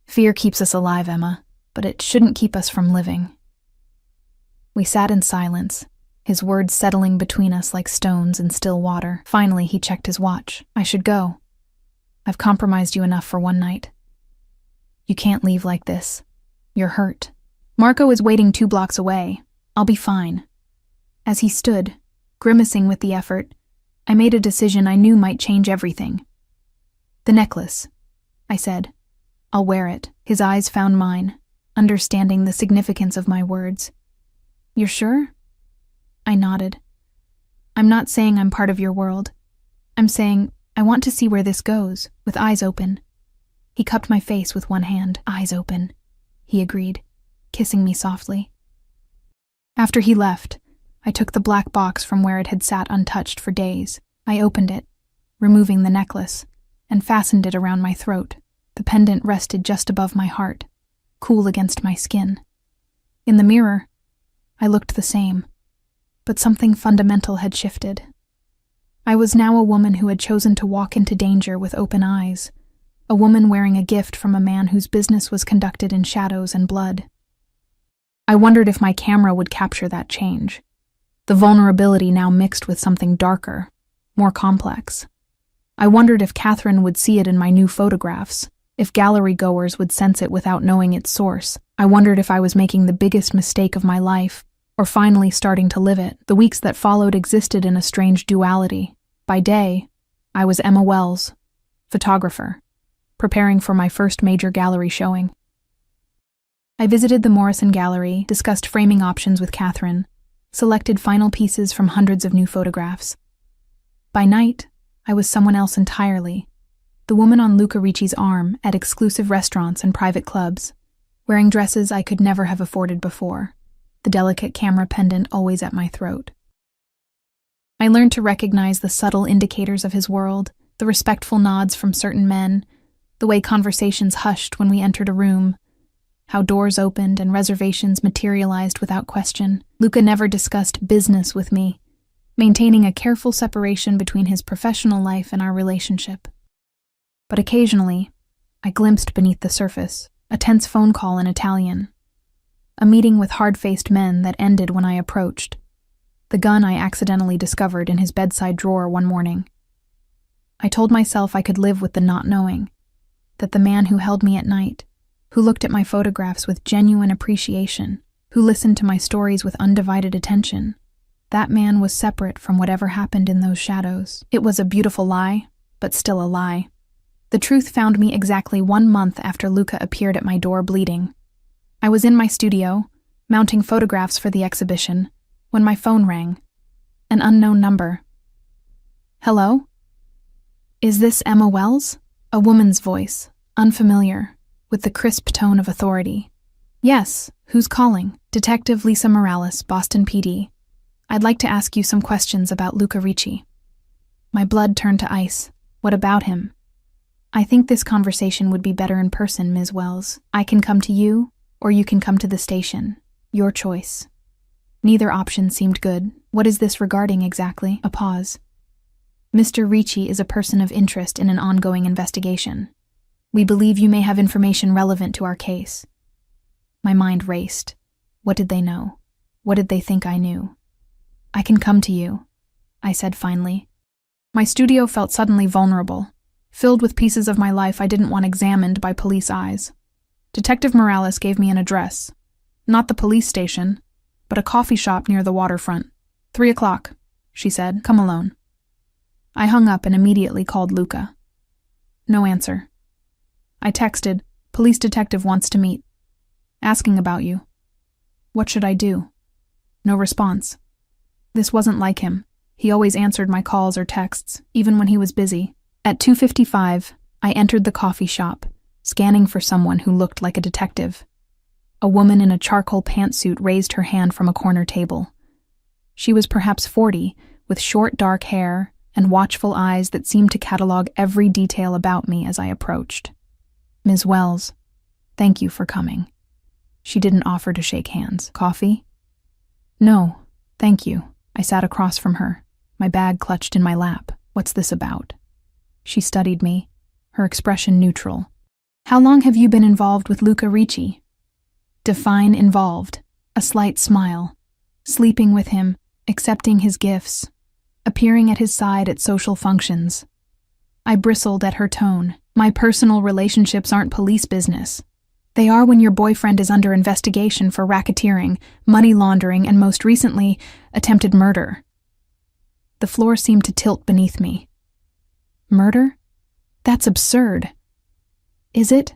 Fear keeps us alive, Emma, but it shouldn't keep us from living. We sat in silence, his words settling between us like stones in still water. Finally, he checked his watch. I should go. I've compromised you enough for one night. You can't leave like this. You're hurt. Marco is waiting 2 blocks away. I'll be fine. As he stood, grimacing with the effort, I made a decision I knew might change everything. The necklace, I said. I'll wear it. His eyes found mine, understanding the significance of my words. You're sure? I nodded. I'm not saying I'm part of your world. I'm saying I want to see where this goes, with eyes open. He cupped my face with one hand. Eyes open, he agreed, kissing me softly. After he left, I took the black box from where it had sat untouched for days. I opened it, removing the necklace, and fastened it around my throat. The pendant rested just above my heart, cool against my skin. In the mirror, I looked the same, but something fundamental had shifted. I was now a woman who had chosen to walk into danger with open eyes, a woman wearing a gift from a man whose business was conducted in shadows and blood. I wondered if my camera would capture that change, the vulnerability now mixed with something darker, more complex. I wondered if Catherine would see it in my new photographs, if gallery goers would sense it without knowing its source. I wondered if I was making the biggest mistake of my life, or finally starting to live it. The weeks that followed existed in a strange duality. By day, I was Emma Wells, photographer, preparing for my first major gallery showing. I visited the Morrison Gallery, discussed framing options with Catherine, selected final pieces from hundreds of new photographs. By night, I was someone else entirely, the woman on Luca Ricci's arm at exclusive restaurants and private clubs, wearing dresses I could never have afforded before, the delicate camera pendant always at my throat. I learned to recognize the subtle indicators of his world, the respectful nods from certain men, the way conversations hushed when we entered a room, how doors opened and reservations materialized without question. Luca never discussed business with me, maintaining a careful separation between his professional life and our relationship. But occasionally, I glimpsed beneath the surface, a tense phone call in Italian, a meeting with hard-faced men that ended when I approached, the gun I accidentally discovered in his bedside drawer one morning. I told myself I could live with the not knowing, that the man who held me at night, who looked at my photographs with genuine appreciation, who listened to my stories with undivided attention, that man was separate from whatever happened in those shadows. It was a beautiful lie, but still a lie. The truth found me exactly 1 month after Luca appeared at my door bleeding. I was in my studio, mounting photographs for the exhibition, when my phone rang. An unknown number. Hello? Is this Emma Wells? A woman's voice, unfamiliar, with the crisp tone of authority. Yes, who's calling? Detective Lisa Morales, Boston PD. I'd like to ask you some questions about Luca Ricci. My blood turned to ice. What about him? I think this conversation would be better in person, Ms. Wells. I can come to you, or you can come to the station. Your choice. Neither option seemed good. What is this regarding exactly? A pause. Mr. Ricci is a person of interest in an ongoing investigation. We believe you may have information relevant to our case. My mind raced. What did they know? What did they think I knew? I can come to you, I said finally. My studio felt suddenly vulnerable, filled with pieces of my life I didn't want examined by police eyes. Detective Morales gave me an address. Not the police station, but a coffee shop near the waterfront. 3 o'clock, she said. Come alone. I hung up and immediately called Luca. No answer. I texted, police detective wants to meet. Asking about you. What should I do? No response. This wasn't like him. He always answered my calls or texts, even when he was busy. At 2:55, I entered the coffee shop, scanning for someone who looked like a detective. A woman in a charcoal pantsuit raised her hand from a corner table. She was perhaps 40, with short dark hair and watchful eyes that seemed to catalog every detail about me as I approached. Ms. Wells, thank you for coming. She didn't offer to shake hands. Coffee? No, thank you. I sat across from her, my bag clutched in my lap. What's this about? She studied me, her expression neutral. How long have you been involved with Luca Ricci? Define involved. A slight smile. Sleeping with him, accepting his gifts, appearing at his side at social functions. I bristled at her tone. My personal relationships aren't police business. They are when your boyfriend is under investigation for racketeering, money laundering, and most recently, attempted murder. The floor seemed to tilt beneath me. Murder? That's absurd. Is it?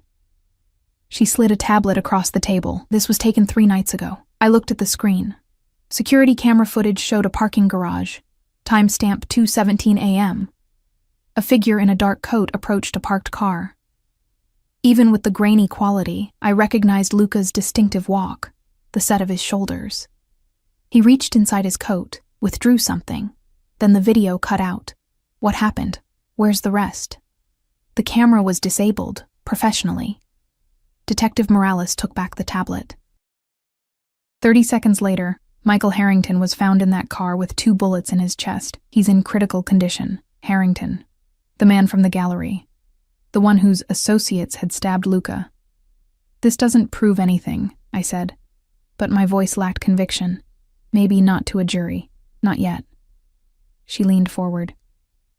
She slid a tablet across the table. This was taken 3 nights ago. I looked at the screen. Security camera footage showed a parking garage. Timestamp 2:17 a.m. A figure in a dark coat approached a parked car. Even with the grainy quality, I recognized Luca's distinctive walk, the set of his shoulders. He reached inside his coat, withdrew something. Then the video cut out. What happened? Where's the rest? The camera was disabled, professionally. Detective Morales took back the tablet. 30 seconds later, Michael Harrington was found in that car with 2 bullets in his chest. He's in critical condition. Harrington, the man from the gallery, the one whose associates had stabbed Luca. This doesn't prove anything, I said, but my voice lacked conviction. Maybe not to a jury. Not yet. She leaned forward.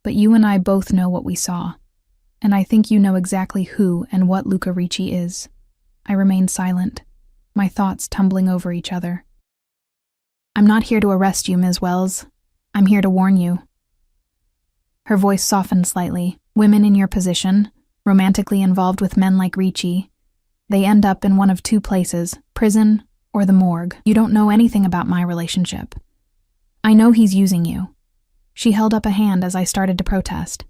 But you and I both know what we saw, and I think you know exactly who and what Luca Ricci is. I remained silent, my thoughts tumbling over each other. I'm not here to arrest you, Ms. Wells. I'm here to warn you. Her voice softened slightly. Women in your position, romantically involved with men like Ricci, they end up in one of 2 places, prison or the morgue. You don't know anything about my relationship. I know he's using you. She held up a hand as I started to protest.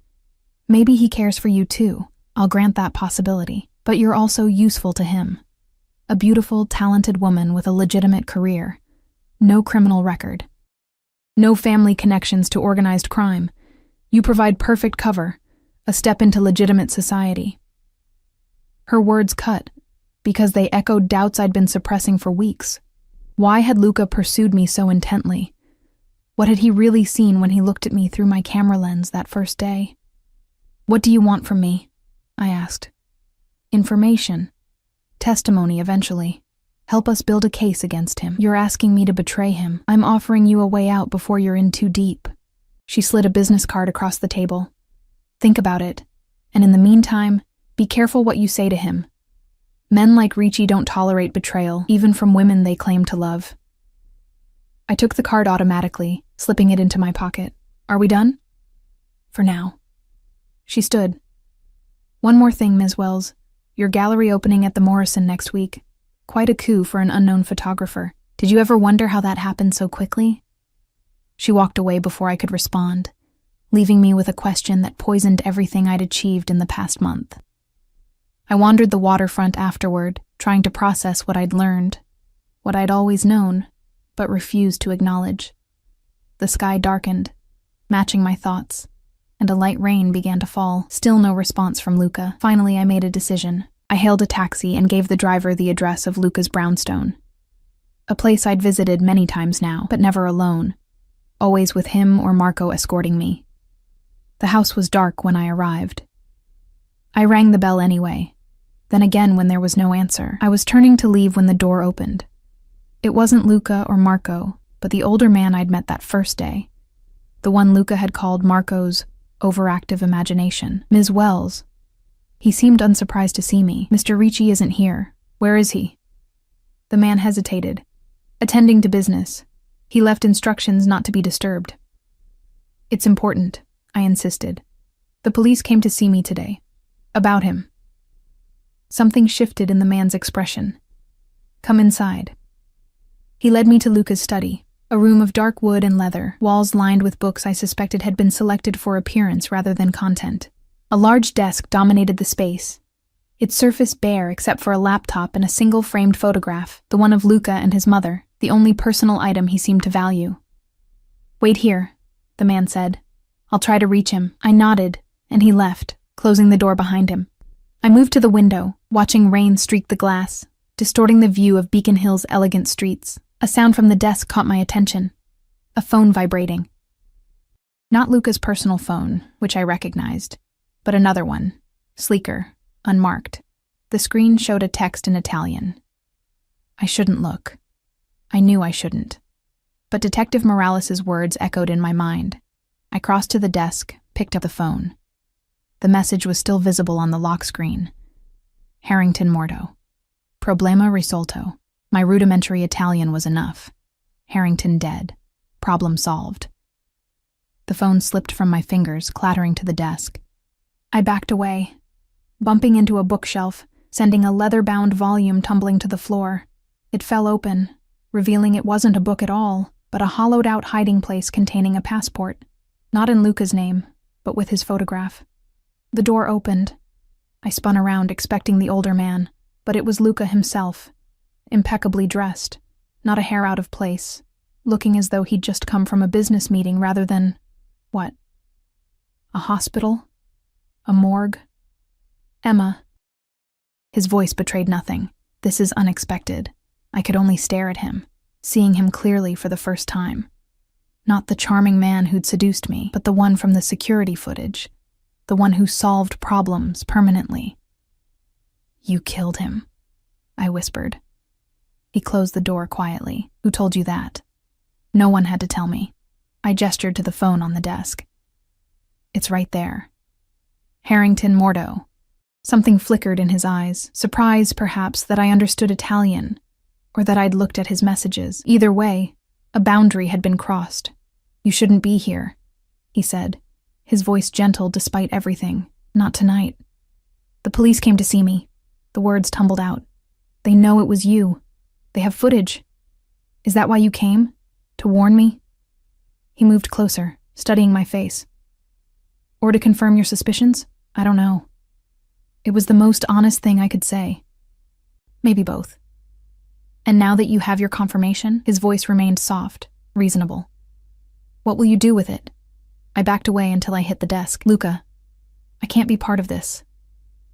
Maybe he cares for you too. I'll grant that possibility. But you're also useful to him. A beautiful, talented woman with a legitimate career. No criminal record. No family connections to organized crime. You provide perfect cover, a step into legitimate society. Her words cut, because they echoed doubts I'd been suppressing for weeks. Why had Luca pursued me so intently? What had he really seen when he looked at me through my camera lens that first day? What do you want from me? I asked. Information. Testimony eventually. Help us build a case against him. You're asking me to betray him. I'm offering you a way out before you're in too deep. She slid a business card across the table. Think about it. And in the meantime, be careful what you say to him. Men like Ricci don't tolerate betrayal, even from women they claim to love. I took the card automatically, slipping it into my pocket. Are we done? For now. She stood. One more thing, Ms. Wells. Your gallery opening at the Morrison next week. Quite a coup for an unknown photographer. Did you ever wonder how that happened so quickly? She walked away before I could respond, leaving me with a question that poisoned everything I'd achieved in the past month. I wandered the waterfront afterward, trying to process what I'd learned, what I'd always known, but refused to acknowledge. The sky darkened, matching my thoughts, and a light rain began to fall. Still no response from Luca. Finally, I made a decision. I hailed a taxi and gave the driver the address of Luca's brownstone. A place I'd visited many times now, but never alone. Always with him or Marco escorting me. The house was dark when I arrived. I rang the bell anyway. Then again when there was no answer. I was turning to leave when the door opened. It wasn't Luca or Marco, but the older man I'd met that first day. The one Luca had called Marco's overactive imagination. Ms. Wells. He seemed unsurprised to see me. Mr. Ricci isn't here. Where is he? The man hesitated. Attending to business. He left instructions not to be disturbed. It's important, I insisted. The police came to see me today. About him. Something shifted in the man's expression. Come inside. He led me to Luca's study, a room of dark wood and leather, walls lined with books I suspected had been selected for appearance rather than content. A large desk dominated the space, its surface bare except for a laptop and a single framed photograph, the one of Luca and his mother, the only personal item he seemed to value. Wait here, the man said. I'll try to reach him. I nodded, and he left, closing the door behind him. I moved to the window, watching rain streak the glass, distorting the view of Beacon Hill's elegant streets. A sound from the desk caught my attention. A phone vibrating. Not Luca's personal phone, which I recognized, but another one, sleeker, unmarked. The screen showed a text in Italian. I shouldn't look. I knew I shouldn't. But Detective Morales' words echoed in my mind. I crossed to the desk, picked up the phone. The message was still visible on the lock screen. Harrington Morto. Problema risolto. My rudimentary Italian was enough. Harrington dead. Problem solved. The phone slipped from my fingers, clattering to the desk. I backed away, bumping into a bookshelf, sending a leather-bound volume tumbling to the floor. It fell open, revealing it wasn't a book at all, but a hollowed-out hiding place containing a passport. Not in Luca's name, but with his photograph. The door opened. I spun around, expecting the older man, but it was Luca himself, impeccably dressed, not a hair out of place, looking as though he'd just come from a business meeting rather than… what? A hospital? A morgue? Emma. His voice betrayed nothing. This is unexpected. I could only stare at him, seeing him clearly for the first time. Not the charming man who'd seduced me, but the one from the security footage. The one who solved problems permanently. You killed him, I whispered. He closed the door quietly. Who told you that? No one had to tell me. I gestured to the phone on the desk. It's right there. Harrington Morto. Something flickered in his eyes, surprise, perhaps, that I understood Italian, or that I'd looked at his messages. Either way, a boundary had been crossed. You shouldn't be here, he said, his voice gentle despite everything. Not tonight. The police came to see me. The words tumbled out. They know it was you. They have footage. Is that why you came? To warn me? He moved closer, studying my face. Or to confirm your suspicions? I don't know. It was the most honest thing I could say. Maybe both. And now that you have your confirmation, his voice remained soft, reasonable. What will you do with it? I backed away until I hit the desk. Luca, I can't be part of this.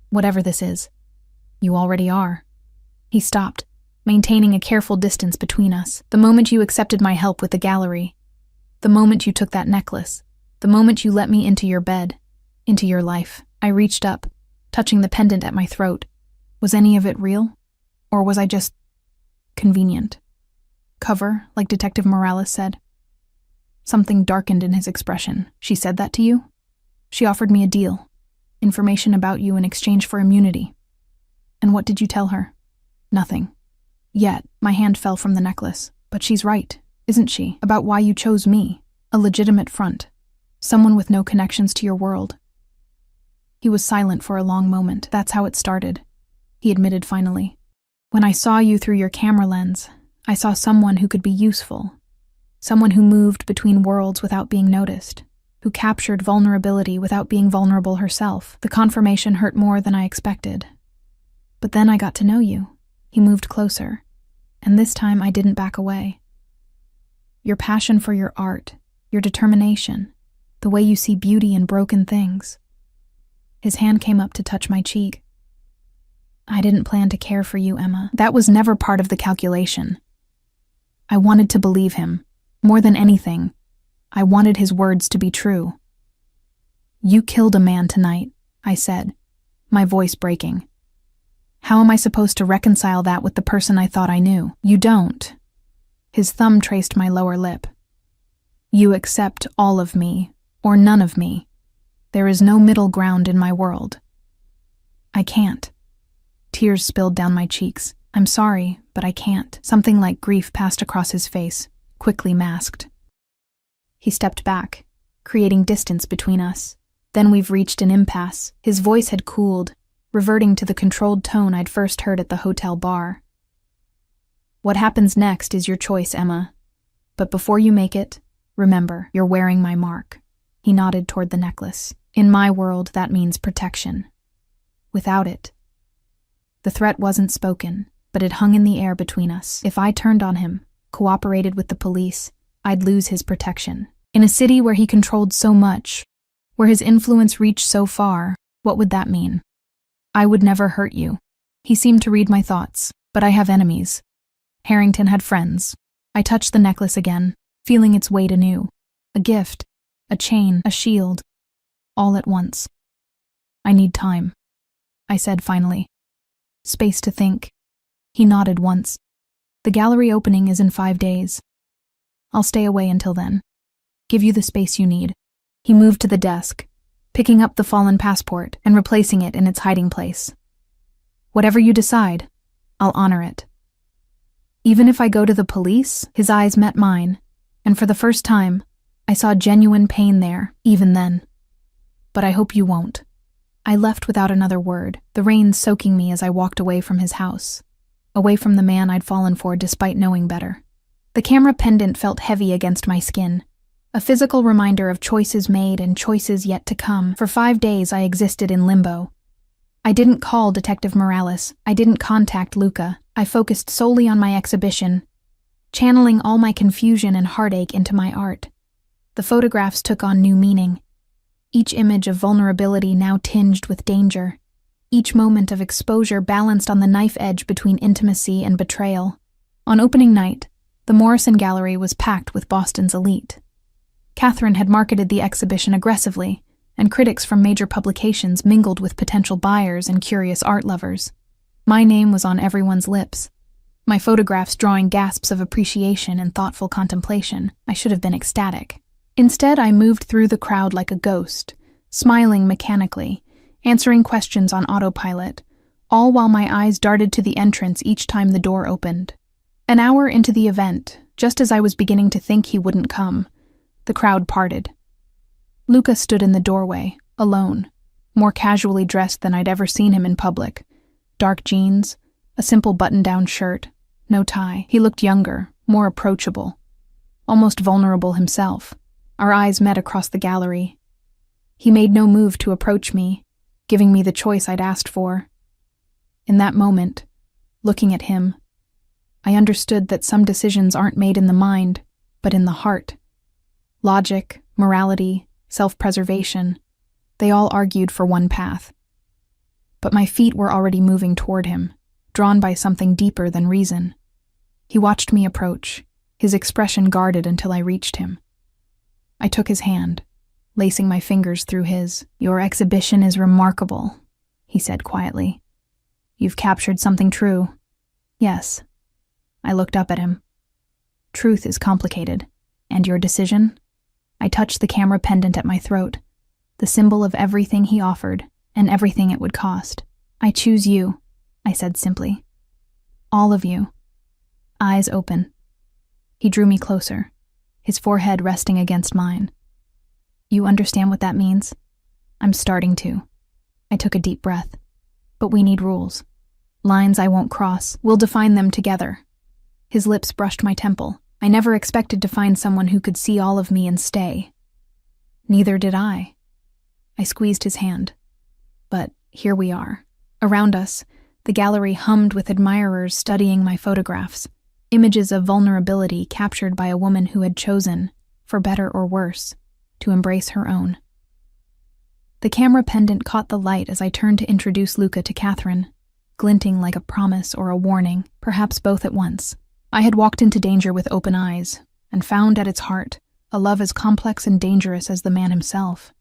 Whatever this is. You already are. He stopped, maintaining a careful distance between us. The moment you accepted my help with the gallery, the moment you took that necklace, the moment you let me into your bed, into your life, I reached up, touching the pendant at my throat. Was any of it real? Or was I just convenient? Cover, like Detective Morales said. Something darkened in his expression. She said that to you? She offered me a deal. Information about you in exchange for immunity. And what did you tell her? Nothing. Yet, my hand fell from the necklace. But she's right, isn't she? About why you chose me. A legitimate front. Someone with no connections to your world. He was silent for a long moment. That's how it started, he admitted finally. When I saw you through your camera lens, I saw someone who could be useful. Someone who moved between worlds without being noticed, who captured vulnerability without being vulnerable herself. The confirmation hurt more than I expected. But then I got to know you. He moved closer, and this time I didn't back away. Your passion for your art, your determination, the way you see beauty in broken things. His hand came up to touch my cheek. I didn't plan to care for you, Emma. That was never part of the calculation. I wanted to believe him. More than anything, I wanted his words to be true. You killed a man tonight, I said, my voice breaking. How am I supposed to reconcile that with the person I thought I knew? You don't. His thumb traced my lower lip. You accept all of me, or none of me. There is no middle ground in my world. I can't. Tears spilled down my cheeks. I'm sorry, but I can't. Something like grief passed across his face, quickly masked. He stepped back, creating distance between us. Then we've reached an impasse. His voice had cooled, reverting to the controlled tone I'd first heard at the hotel bar. What happens next is your choice, Emma. But before you make it, remember, you're wearing my mark. He nodded toward the necklace. In my world, that means protection. Without it. The threat wasn't spoken, but it hung in the air between us. If I turned on him, cooperated with the police, I'd lose his protection. In a city where he controlled so much, where his influence reached so far, what would that mean? I would never hurt you. He seemed to read my thoughts, but I have enemies. Harrington had friends. I touched the necklace again, feeling its weight anew. A gift, a chain, a shield, all at once. I need time, I said finally. Space to think. He nodded once. The gallery opening is in 5 days. I'll stay away until then. Give you the space you need." He moved to the desk, picking up the fallen passport and replacing it in its hiding place. "Whatever you decide, I'll honor it." "Even if I go to the police?" His eyes met mine, and for the first time, I saw genuine pain there, even then. "But I hope you won't." I left without another word, the rain soaking me as I walked away from his house, away from the man I'd fallen for despite knowing better. The camera pendant felt heavy against my skin, a physical reminder of choices made and choices yet to come. For 5 days I existed in limbo. I didn't call Detective Morales, I didn't contact Luca, I focused solely on my exhibition, channeling all my confusion and heartache into my art. The photographs took on new meaning, each image of vulnerability now tinged with danger, each moment of exposure balanced on the knife edge between intimacy and betrayal. On opening night, the Morrison Gallery was packed with Boston's elite. Catherine had marketed the exhibition aggressively, and critics from major publications mingled with potential buyers and curious art lovers. My name was on everyone's lips, my photographs drawing gasps of appreciation and thoughtful contemplation. I should have been ecstatic. Instead, I moved through the crowd like a ghost, smiling mechanically, answering questions on autopilot, all while my eyes darted to the entrance each time the door opened. An hour into the event, just as I was beginning to think he wouldn't come, the crowd parted. Luca stood in the doorway, alone, more casually dressed than I'd ever seen him in public. Dark jeans, a simple button-down shirt, no tie. He looked younger, more approachable, almost vulnerable himself. Our eyes met across the gallery. He made no move to approach me, giving me the choice I'd asked for. In that moment, looking at him, I understood that some decisions aren't made in the mind, but in the heart. Logic, morality, self-preservation, they all argued for one path. But my feet were already moving toward him, drawn by something deeper than reason. He watched me approach, his expression guarded until I reached him. I took his hand, lacing my fingers through his. "Your exhibition is remarkable," he said quietly. "You've captured something true." "Yes." I looked up at him. "Truth is complicated. And your decision?" I touched the camera pendant at my throat, the symbol of everything he offered and everything it would cost. "I choose you," I said simply. "All of you." Eyes open. He drew me closer, his forehead resting against mine. "You understand what that means?" "I'm starting to." I took a deep breath. "But we need rules. Lines I won't cross. We'll define them together." His lips brushed my temple. I never expected to find someone who could see all of me and stay. Neither did I. I squeezed his hand. But here we are. Around us, the gallery hummed with admirers studying my photographs, images of vulnerability captured by a woman who had chosen, for better or worse, to embrace her own. The camera pendant caught the light as I turned to introduce Luca to Catherine, glinting like a promise or a warning, perhaps both at once. I had walked into danger with open eyes, and found at its heart a love as complex and dangerous as the man himself.